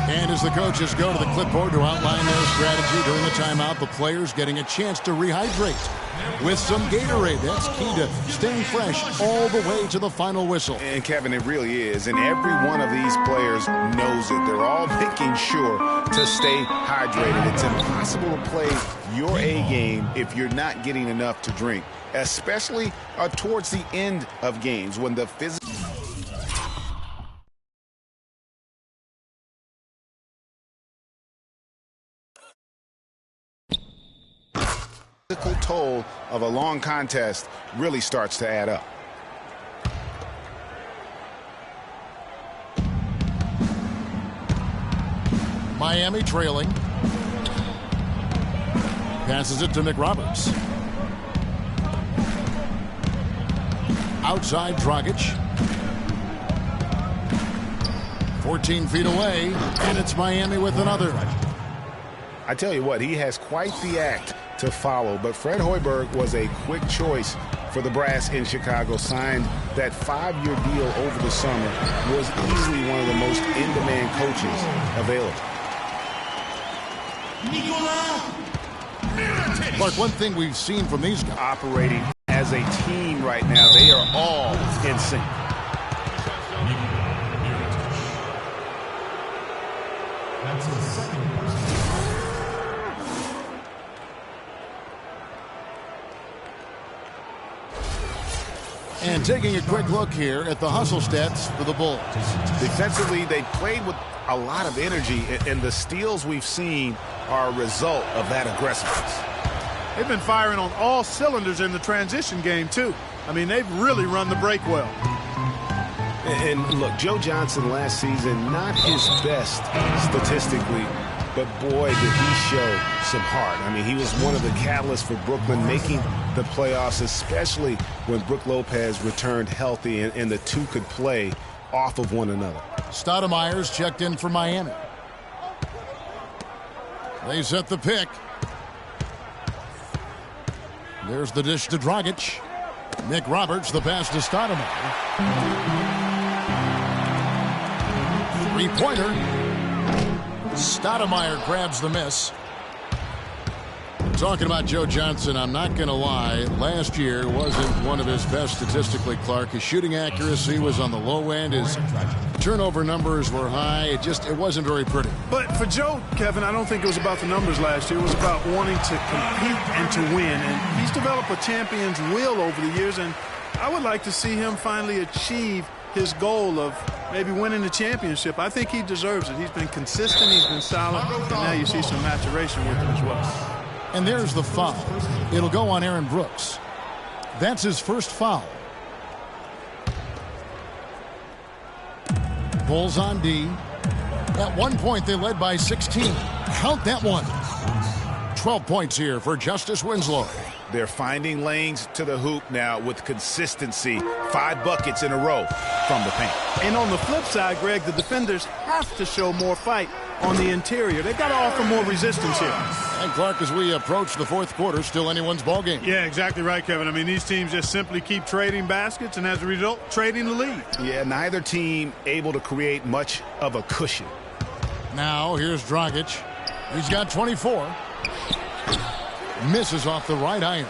And as the coaches go to the clipboard to outline their strategy during the timeout, the players getting a chance to rehydrate with some Gatorade. That's key to staying fresh all the way to the final whistle. And, Kevin, it really is. And every one of these players knows it. They're all making sure to stay hydrated. It's impossible to play your A game if you're not getting enough to drink, especially towards the end of games when the physical toll of a long contest really starts to add up. Miami trailing. Passes it to McRoberts. Outside Dragic. 14 feet away, and it's Miami with another. I tell you what, he has quite the act to follow, but Fred Hoiberg was a quick choice for the brass in Chicago. Signed that 5-year deal over the summer. Was easily one of the most in-demand coaches available. Clark, one thing we've seen from these guys operating as a team right now, they are all in sync. That's a second. And taking a quick look here at the hustle stats for the Bulls. Defensively, they played with a lot of energy, and the steals we've seen are a result of that aggressiveness. They've been firing on all cylinders in the transition game, too. I mean, they've really run the break well. And look, Joe Johnson last season, not his best statistically, but boy, did he show some heart. I mean, he was one of the catalysts for Brooklyn making the playoffs, especially when Brook Lopez returned healthy and the two could play off of one another. Stoudemire's checked in for Miami. They set the pick. There's the dish to Dragic. Nick Roberts, the pass to Stoudemire. Three-pointer. Stoudemire grabs the miss. Talking about Joe Johnson, I'm not going to lie. Last year wasn't one of his best statistically, Clark. His shooting accuracy was on the low end. His turnover numbers were high. It wasn't very pretty. But for Joe, Kevin, I don't think it was about the numbers last year. It was about wanting to compete and to win. And he's developed a champion's will over the years. And I would like to see him finally achieve his goal of maybe winning the championship. I think he deserves it. He's been consistent. He's been solid. And now you see some maturation with him as well. And there's the foul. It'll go on Aaron Brooks. That's his first foul. Bulls on D. At one point, they led by 16. Count that one. 12 points here for Justice Winslow. They're finding lanes to the hoop now with consistency. 5 buckets in a row from the paint. And on the flip side, Greg, the defenders have to show more fight on the interior. They've got to offer more resistance here. And Clark, as we approach the fourth quarter, still anyone's ball game. Yeah, exactly right, Kevin. I mean, these teams just simply keep trading baskets and as a result, trading the lead. Yeah, neither team able to create much of a cushion. Now, here's Dragic. He's got 24. Misses off the right iron.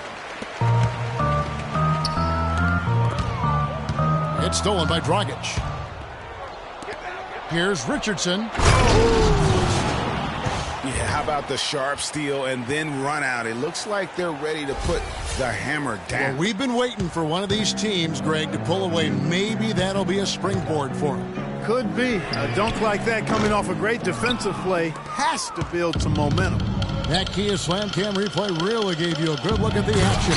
It's stolen by Dragic. Here's Richardson. Yeah, how about the sharp steal and then run out? It looks like they're ready to put the hammer down. Well, we've been waiting for one of these teams, Greg, to pull away. Maybe that'll be a springboard for them. Could be. A dunk like that coming off a great defensive play has to build some momentum. That Kia Slam Cam replay really gave you a good look at the action.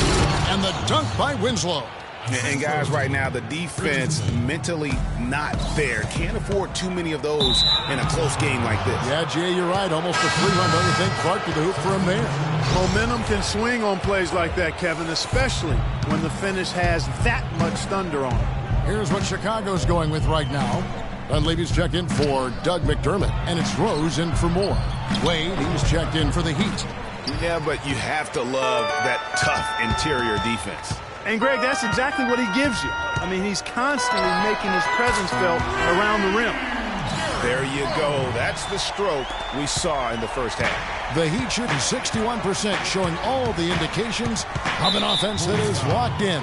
And the dunk by Winslow. And guys, right now, the defense mentally not there. Can't afford too many of those in a close game like this. Yeah, Jay, you're right. Almost a 3-run, don't you think? Clark to the hoop for him there. Momentum can swing on plays like that, Kevin, especially when the finish has that much thunder on it. Here's what Chicago's going with right now. Dunleavy's checked in for Doug McDermott, and it's Rose in for Moore. Wade, he's checked in for the Heat. Yeah, but you have to love that tough interior defense. And, Greg, that's exactly what he gives you. I mean, he's constantly making his presence felt around the rim. There you go. That's the stroke we saw in the first half. The Heat shooting 61%, showing all the indications of an offense that is locked in.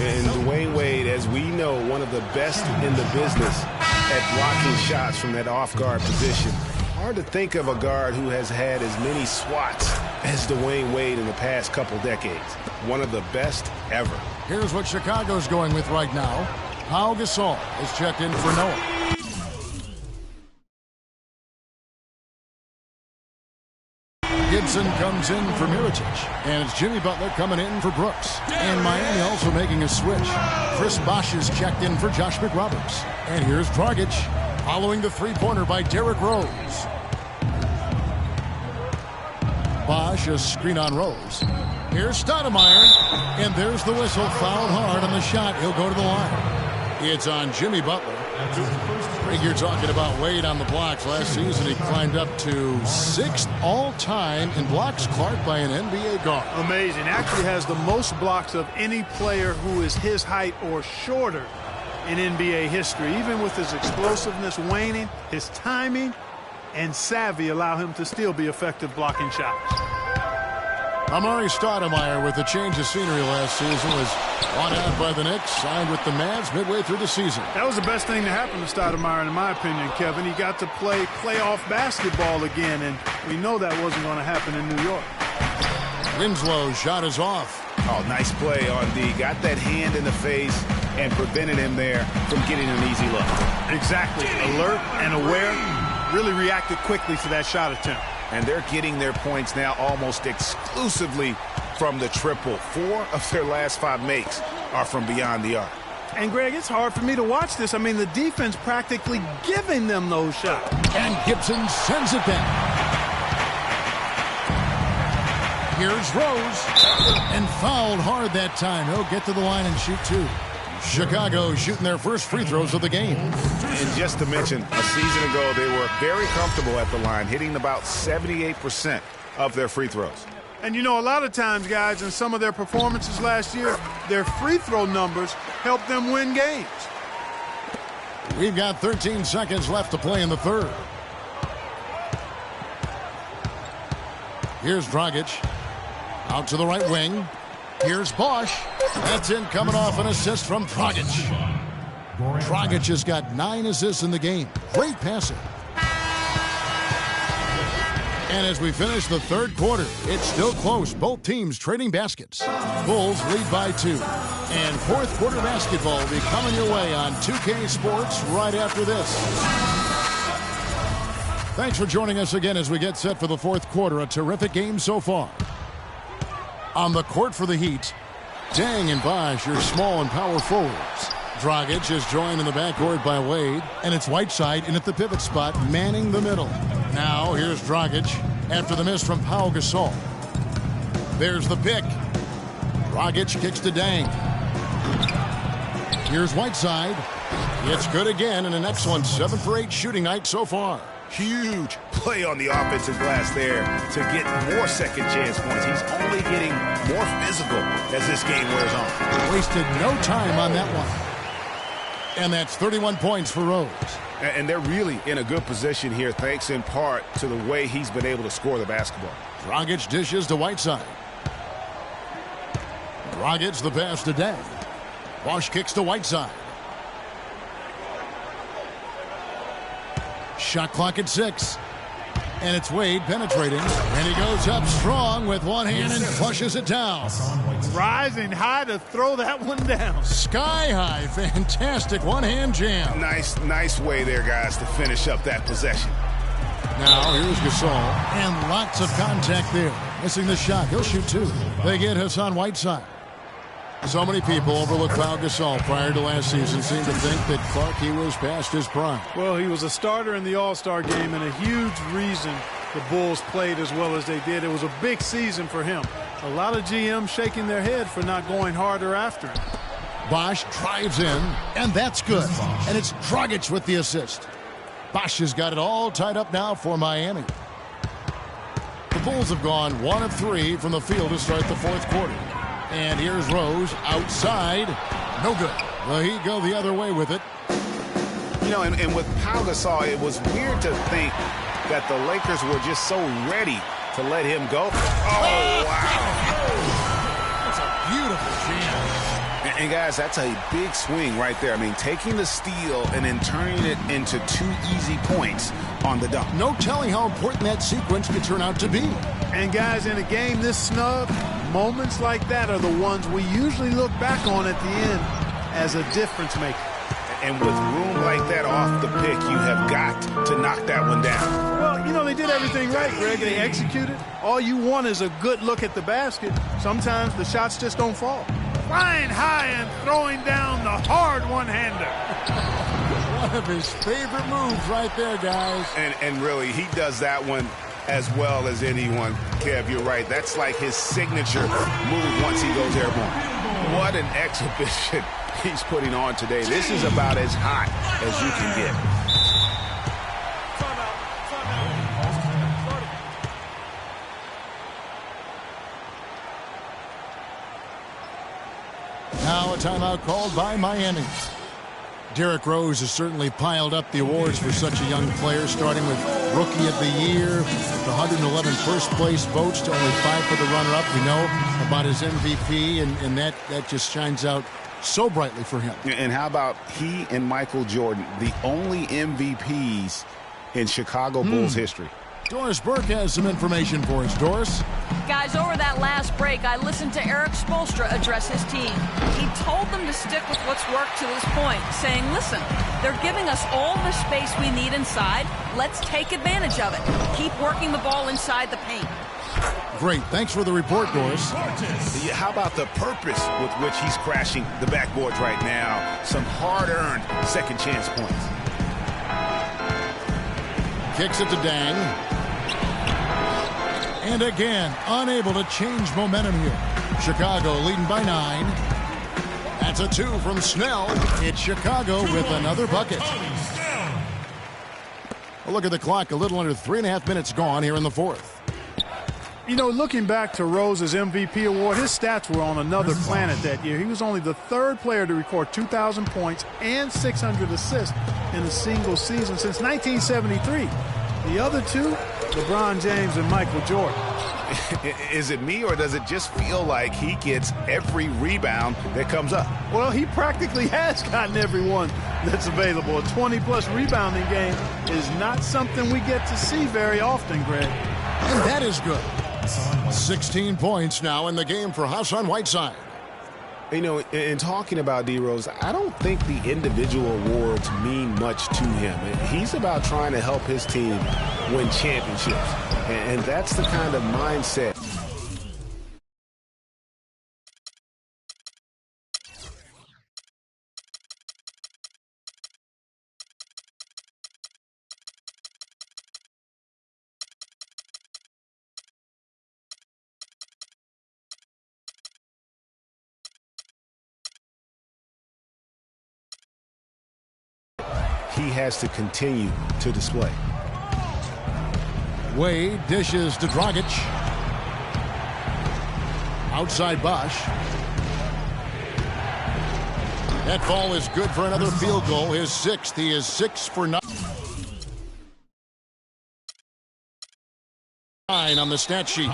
And Dwayne Wade, as we know, one of the best in the business at blocking shots from that off-guard position. Hard to think of a guard who has had as many swats as Dwayne Wade in the past couple decades. One of the best ever. Here's what Chicago's going with right now. Pau Gasol is checked in for Noah. Gibson comes in for Mirotic. And it's Jimmy Butler coming in for Brooks. And Miami also making a switch. Chris Bosh is checked in for Josh McRoberts. And here's Dragic following the three-pointer by Derrick Rose. Bosh, a screen on Rose. Here's Stoudemire. And there's the whistle. Fouled hard on the shot. He'll go to the line. It's on Jimmy Butler. You're talking about Wade on the blocks. Last season, he climbed up to 6th all-time in blocks, Clark, by an NBA guard. Amazing. Actually has the most blocks of any player who is his height or shorter in NBA history. Even with his explosiveness waning, his timing and savvy allow him to still be effective blocking shots. Amari Stoudemire, with a change of scenery last season, was bought out by the Knicks, signed with the Mavs midway through the season. That was the best thing to happen to Stoudemire, in my opinion, Kevin. He got to play playoff basketball again, and we know that wasn't going to happen in New York. Winslow's shot is off. Oh, nice play on D. Got that hand in the face and prevented him there from getting an easy look. Exactly. Alert and aware. Really reacted quickly to that shot attempt. And they're getting their points now almost exclusively from the triple. 4 of their last 5 makes are from beyond the arc. And, Greg, it's hard for me to watch this. I mean, the defense practically giving them those shots. And Gibson sends it down. Here's Rose. And fouled hard that time. He'll get to the line and shoot 2. Chicago shooting their first free throws of the game. And just to mention, a season ago, they were very comfortable at the line, hitting about 78% of their free throws. And you know, a lot of times, guys, in some of their performances last year, their free throw numbers helped them win games. We've got 13 seconds left to play in the third. Here's Dragic. Out to the right wing. Here's Bosch. That's in, coming off an assist from Dragic. Dragic has got 9 assists in the game. Great passing. And as we finish the third quarter, it's still close. Both teams trading baskets. Bulls lead by 2. And fourth quarter basketball will be coming your way on 2K Sports right after this. Thanks for joining us again as we get set for the fourth quarter. A terrific game so far. On the court for the Heat, Deng and Bosch, your small and power forwards. Dragic is joined in the backcourt by Wade, and it's Whiteside in at the pivot spot, manning the middle. Now, here's Dragic after the miss from Pau Gasol. There's the pick. Dragic kicks to Deng. Here's Whiteside. It's good again, and an excellent 7 for 8 shooting night so far. Huge play on the offensive glass there to get more second chance points. He's only getting more physical as this game wears on. Wasted no time on that one. And that's 31 points for Rose. And they're really in a good position here, thanks in part to the way he's been able to score the basketball. Dragic dishes to Whiteside. Dragic the pass to Deng. Bosch kicks to Whiteside. Shot clock at 6. And it's Wade penetrating. And he goes up strong with one hand and flushes it down. Rising high to throw that one down. Sky high. Fantastic one-hand jam. Nice way there, guys, to finish up that possession. Now here's Gasol. And lots of contact there. Missing the shot. He'll shoot 2. They get Hassan Whiteside. So many people overlook Pau Gasol prior to last season seem to think that Clark, he was past his prime. Well, he was a starter in the All-Star game and a huge reason the Bulls played as well as they did. It was a big season for him. A lot of GMs shaking their head for not going harder after him. Bosch drives in, and that's good. And it's Dragic with the assist. Bosch has got it all tied up now for Miami. The Bulls have gone 1 of 3 from the field to start the fourth quarter. And here's Rose outside. No good. The Heat go the other way with it. You know, and with Pau Gasol, it was weird to think that the Lakers were just so ready to let him go. Oh, wow. That's a beautiful jam. And guys, that's a big swing right there. I mean, taking the steal and then turning it into 2 easy points on the dunk. No telling how important that sequence could turn out to be. And guys, in a game this snug, moments like that are the ones we usually look back on at the end as a difference maker. And with room like that off the pick, you have got to knock that one down. Well, you know, they did everything right, Greg. They executed. All you want is a good look at the basket. Sometimes the shots just don't fall. Flying high and throwing down the hard one-hander. One of his favorite moves right there, guys. And really, he does that one as well as anyone. Kev, you're right. That's like his signature move once he goes airborne. What an exhibition he's putting on today. This is about as hot as you can get. Now a timeout called by Miami. Derrick Rose has certainly piled up the awards for such a young player, starting with Rookie of the Year, the 111 first-place votes to only 5 for the runner-up. We know about his MVP, and that just shines out so brightly for him. And how about he and Michael Jordan, the only MVPs in Chicago Bulls history? Doris Burke has some information for us. Doris? Guys, over that last break, I listened to Erik Spoelstra address his team. He told them to stick with what's worked to this point, saying, listen, they're giving us all the space we need inside. Let's take advantage of it. Keep working the ball inside the paint. Great. Thanks for the report, Doris. Yeah, how about the purpose with which he's crashing the backboards right now? Some hard-earned second chance points. Kicks it to Deng. And again, unable to change momentum here. Chicago leading by 9. That's a 2 from Snell. It's Chicago with another bucket. Well, look at the clock. A little under 3.5 minutes gone here in the fourth. You know, looking back to Rose's MVP award, his stats were on another planet that year. He was only the third player to record 2,000 points and 600 assists in a single season since 1973. The other two, LeBron James and Michael Jordan. Is it me, or does it just feel like he gets every rebound that comes up? Well, he practically has gotten every one that's available. A 20-plus rebounding game is not something we get to see very often, Greg. And that is good. 16 points now in the game for Hassan Whiteside. You know, in talking about D. Rose, I don't think the individual awards mean much to him. He's about trying to help his team win championships. And that's the kind of mindset. He has to continue to display. Wade dishes to Dragic. Outside Bosch. That ball is good for another field goal. His sixth. He is 6 for 9 on the stat sheet.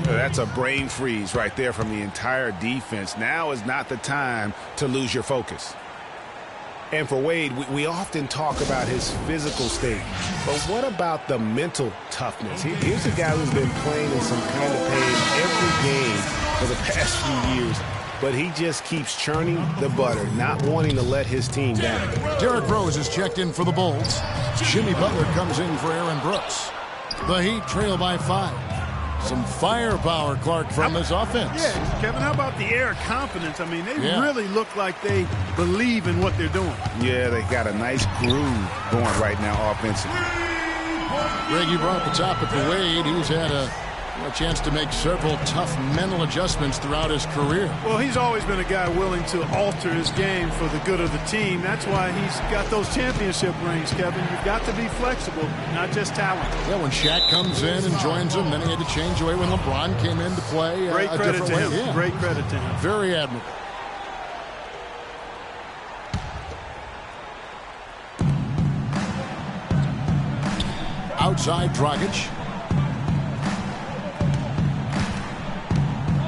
That's a brain freeze right there from the entire defense. Now is not the time to lose your focus. And for Wade, we often talk about his physical state, but what about the mental toughness? Here's a guy who's been playing in some kind of pain every game for the past few years, but he just keeps churning the butter, not wanting to let his team down. Derrick Rose is checked in for the Bulls. Jimmy Butler comes in for Aaron Brooks. The Heat trail by 5. Some firepower, Clark, from this offense. Yeah, Kevin, how about the air of confidence? I mean, they really look like they believe in what they're doing. Yeah, they got a nice groove going right now offensively. Greg, you brought up the topic of Wade. He's had a chance to make several tough mental adjustments throughout his career. Well, he's always been a guy willing to alter his game for the good of the team. That's why he's got those championship rings, Kevin. You've got to be flexible, not just talent. Yeah, when Shaq comes in and joins him, then he had to change away when LeBron came in to play Great a credit different to way. him. Yeah. Great credit to him. Very admirable. Outside Dragic.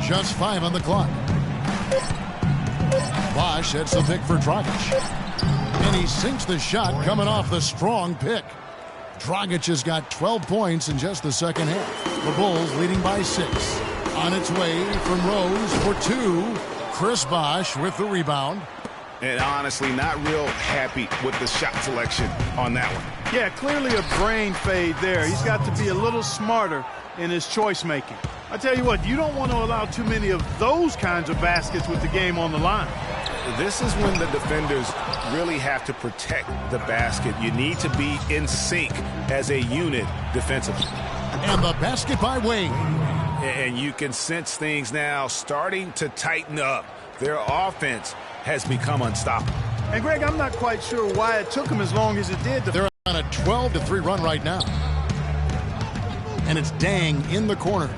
Just 5 on the clock. Bosch hits the pick for Dragic. And he sinks the shot coming off the strong pick. Dragic has got 12 points in just the second half. The Bulls leading by 6. On its way from Rose for 2. Chris Bosch with the rebound. And honestly, not real happy with the shot selection on that one. Yeah, clearly a brain fade there. He's got to be a little smarter in his choice making. I tell you what, you don't want to allow too many of those kinds of baskets with the game on the line. This is when the defenders really have to protect the basket. You need to be in sync as a unit defensively. And the basket by Wade. And you can sense things now starting to tighten up. Their offense has become unstoppable. And Greg, I'm not quite sure why it took them as long as it did. They're on a 12-3 run right now. And it's Dang in the corner.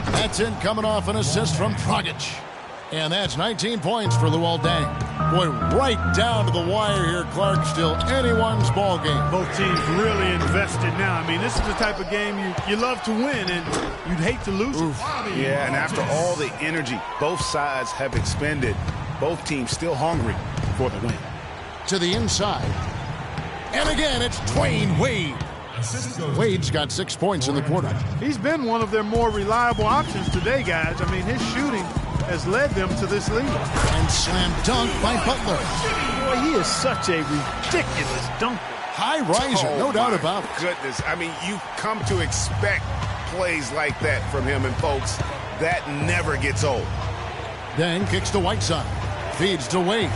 That's in coming off an assist from Dragic. And that's 19 points for Luol Deng. Boy, right down to the wire here, Clark. Still anyone's ball game. Both teams really invested now. I mean, this is the type of game you love to win, and you'd hate to lose it. Yeah, and after all the energy both sides have expended, both teams still hungry for the win. To the inside. And again, it's Dwayne Wade. Wade's got 6 points in the quarter. He's been one of their more reliable options today, guys. I mean, his shooting has led them to this lead. And slam dunk by Butler. Boy, he is such a ridiculous dunker. High riser, no doubt about it. Goodness, I mean, you come to expect plays like that from him, and folks, that never gets old. Deng kicks to Whiteside. Feeds to Wade.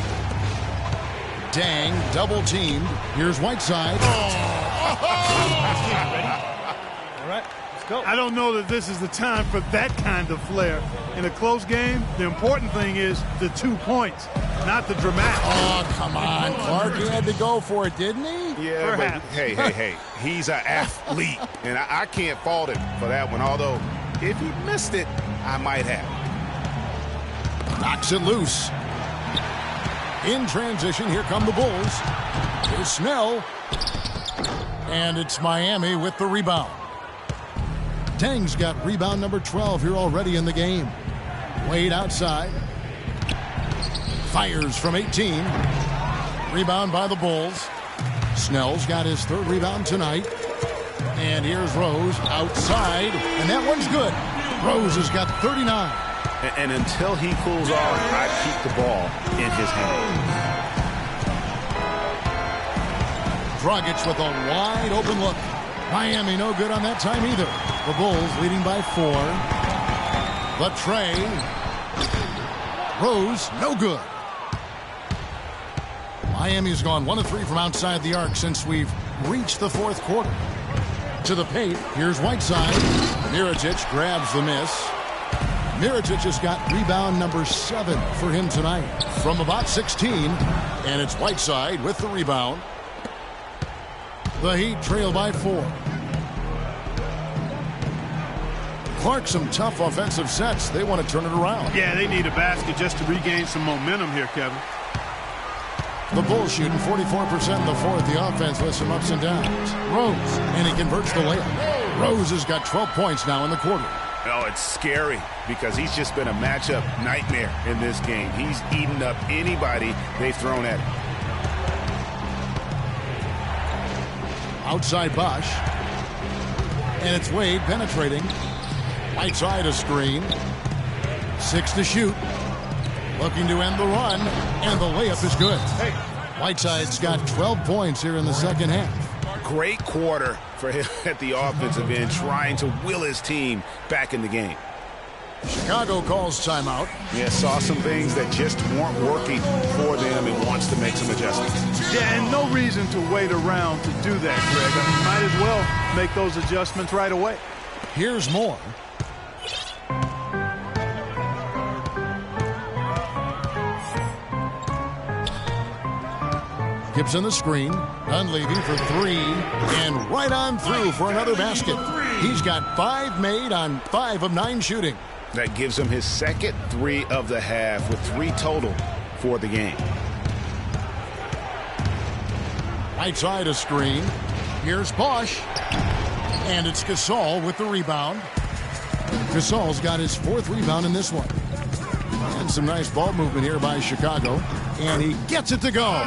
Deng double teamed. Here's Whiteside. All right, let's I don't know that this is the time for that kind of flair. In a close game, the important thing is the 2 points, not the dramatic. Oh, come on, Clark. He had to go for it, didn't he? Yeah, Perhaps. but hey. He's an athlete, and I can't fault him for that one. Although, if he missed it, I might have. Knocks it loose. In transition, here come the Bulls. Here's Snell. And it's Miami with the rebound. Tang's got rebound number 12 here already in the game. Wade outside. Fires from 18. Rebound by the Bulls. Snell's got his 3rd rebound tonight. And here's Rose outside. And that one's good. Rose has got 39. And until he cools off, I keep the ball in his hand. Dragic with a wide open look. Miami no good on that time either. The Bulls leading by 4. The tray. Rose, no good. Miami's gone 1 of 3 from outside the arc since we've reached the 4th quarter. To the paint, here's Whiteside. Mirotic grabs the miss. Mirotic has got rebound number 7 for him tonight from about 16. And it's Whiteside with the rebound. The Heat trail by 4. Clark, some tough offensive sets. They want to turn it around. Yeah, they need a basket just to regain some momentum here, Kevin. The Bulls shooting 44% in the 4th. The offense with some ups and downs. Rose, and he converts the layup. Rose has got 12 points now in the quarter. Oh, it's scary because he's just been a matchup nightmare in this game. He's eaten up anybody they've thrown at him. Outside Bosch. And it's Wade penetrating. Whiteside a screen. 6 to shoot. Looking to end the run. And the layup is good. Whiteside's got 12 points here in the second half. Great quarter for him at the offensive end, trying to will his team back in the game. Chicago calls timeout. Yeah, saw some things that just weren't working for them and wants to make some adjustments. Yeah, and no reason to wait around to do that, Greg. I mean, might as well make those adjustments right away. Here's more. Gibson the screen. Dunleavy for 3. And right on through for another basket. He's got 5 made on 5 of 9 shooting. That gives him his second 3 of the half with 3 total for the game. Right side a screen. Here's Bosch. And it's Gasol with the rebound. Gasol's got his 4th rebound in this one. And some nice ball movement here by Chicago. And he gets it to go.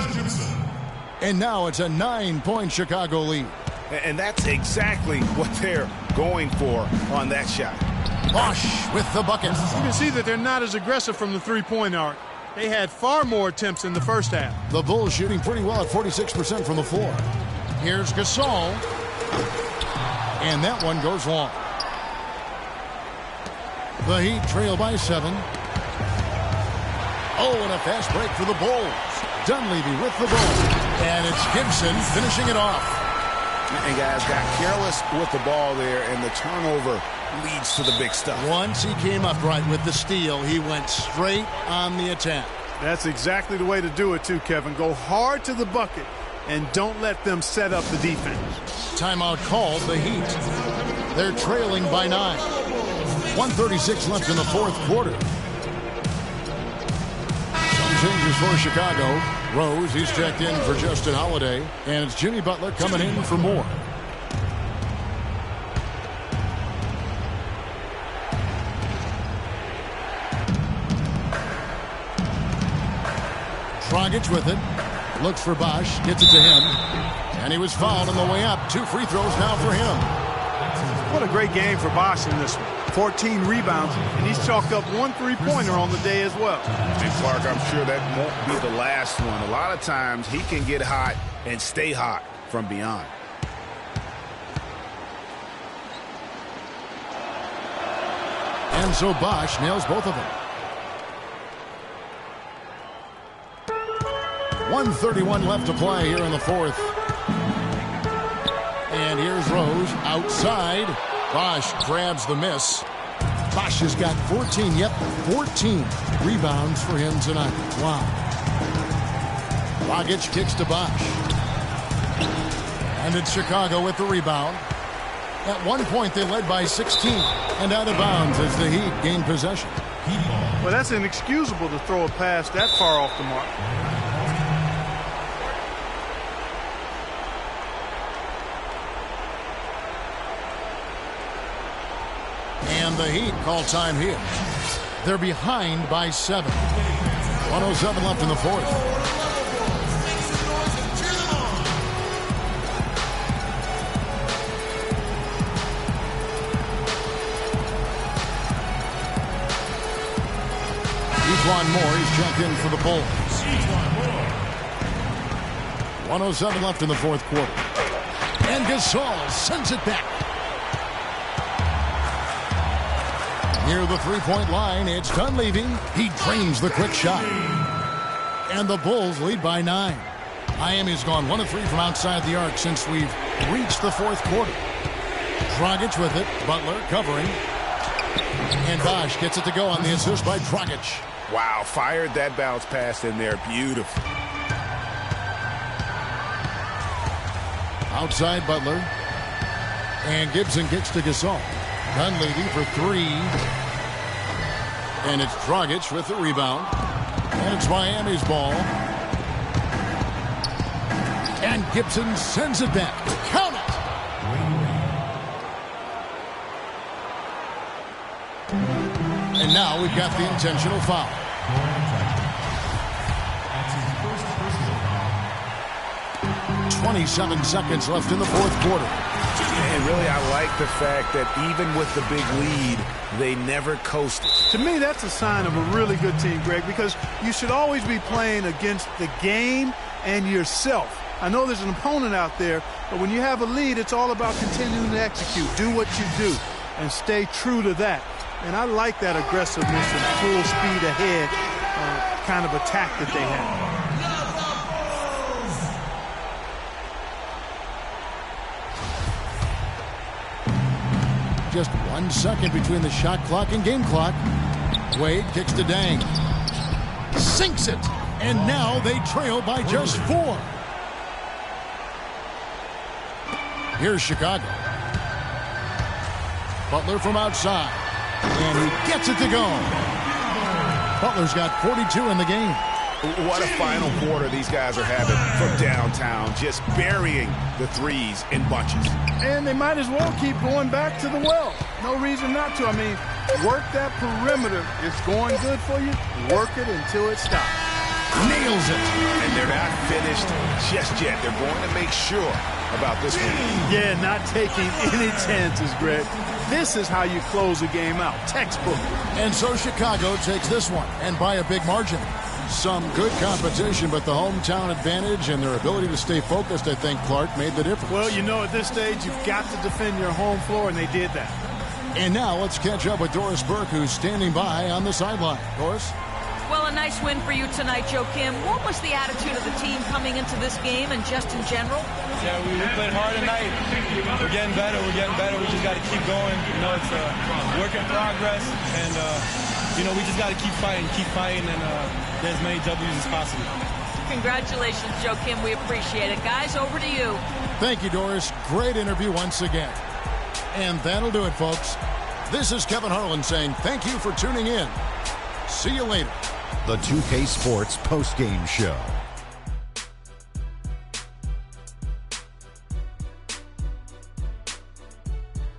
And now it's a 9-point Chicago lead. And that's exactly what they're going for on that shot. Bosch with the bucket. You can see that they're not as aggressive from the three-point arc. They had far more attempts in the first half. The Bulls shooting pretty well at 46% from the floor. Here's Gasol. And that one goes long. The Heat trail by 7. Oh, and a fast break for the Bulls. Dunleavy with the ball. And it's Gibson finishing it off. And guys got careless with the ball there, and the turnover leads to the big stuff. Once he came up right with the steal, he went straight on the attack. That's exactly the way to do it too, Kevin. Go hard to the bucket and don't let them set up the defense. Timeout called, the Heat. They're trailing by 9. 1:36 left in the 4th quarter. Some changes for Chicago. Rose, he's checked in for Justin Holiday. And it's Jimmy Butler coming in for more. Dragic with it. Looks for Bosch. Gets it to him. And he was fouled on the way up. 2 free throws now for him. What a great game for Bosch in this one. 14 rebounds, and he's chalked up 1 3-pointer on the day as well. And Clark, I'm sure that won't be the last one. A lot of times he can get hot and stay hot from beyond. And so Bosch nails both of them. 1:31 left to play here in the 4th. And here's Rose outside. Bosh grabs the miss. Bosh has got 14 rebounds for him tonight. Wow. Dragic kicks to Bosh. And it's Chicago with the rebound. At one point, they led by 16 and out of bounds as the Heat gain possession. Well, that's inexcusable to throw a pass that far off the mark. And the Heat call time here. They're behind by 7. 1:07 left in the fourth. Juan Moore, he's jumped in for the Bulls. 1:07 left in the fourth quarter. And Gasol sends it back. Near the three-point line, it's Dunleavy. He drains the quick shot. And the Bulls lead by 9. Miami's gone 1 of 3 from outside the arc since we've reached the fourth quarter. Dragic with it. Butler covering. And Bosh gets it to go on the assist by Dragic. Wow, fired that bounce pass in there. Beautiful. Outside Butler. And Gibson kicks to Gasol. Dunleavy for 3. And it's Dragic with the rebound. And it's Miami's ball. And Gibson sends it back. Count it! And now we've got the intentional foul. 27 seconds left in the fourth quarter. And really, I like the fact that even with the big lead, they never coasted. To me, that's a sign of a really good team, Greg, because you should always be playing against the game and yourself. I know there's an opponent out there, but when you have a lead, it's all about continuing to execute. Do what you do and stay true to that. And I like that aggressiveness and full speed ahead kind of attack that they have. Just 1 second between the shot clock and game clock. Wade kicks to Dang. Sinks it. And now they trail by just 4. Here's Chicago. Butler from outside. And he gets it to go. Butler's got 42 in the game. What a final quarter these guys are having from downtown, just burying the threes in bunches. And they might as well keep going back to the well. No reason not to. I mean, work that perimeter. It's going good for you. Work it until it stops. Nails it. And they're not finished just yet. They're going to make sure about this one. Yeah, not taking any chances, Greg. This is how you close a game out. Textbook. And so Chicago takes this one, and by a big margin. Some good competition, but the hometown advantage and their ability to stay focused, I think, Clark, made the difference. Well, you know, at this stage, you've got to defend your home floor, and they did that. And now let's catch up with Doris Burke, who's standing by on the sideline. Doris? Well, a nice win for you tonight, Joakim. What was the attitude of the team coming into this game and just in general? Yeah, we played hard tonight. We're getting better. We just got to keep going. You know, it's a work in progress. And, you know, we just got to keep fighting, and get as many W's as possible. Congratulations, Joakim. We appreciate it. Guys, over to you. Thank you, Doris. Great interview once again. And that'll do it, folks. This is Kevin Harlan saying thank you for tuning in. See you later. The 2K Sports postgame show.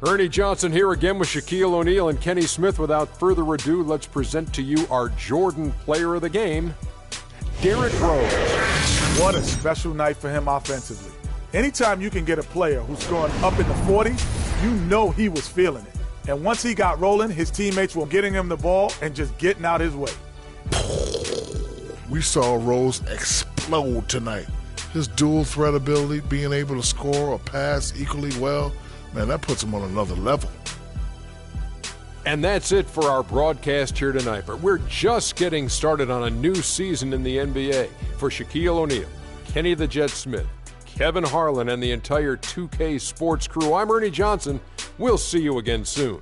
Ernie Johnson here again with Shaquille O'Neal and Kenny Smith. Without further ado, let's present to you our Jordan Player of the Game, Derrick Rose. What a special night for him offensively. Anytime you can get a player who's scoring up in the 40s, you know he was feeling it. And once he got rolling, his teammates were getting him the ball and just getting out his way. We saw Rose explode tonight. His dual threat ability, being able to score or pass equally well, man, that puts him on another level. And that's it for our broadcast here tonight. But we're just getting started on a new season in the NBA. For Shaquille O'Neal, Kenny the Jet Smith, Kevin Harlan, and the entire 2K Sports crew. I'm Ernie Johnson. We'll see you again soon.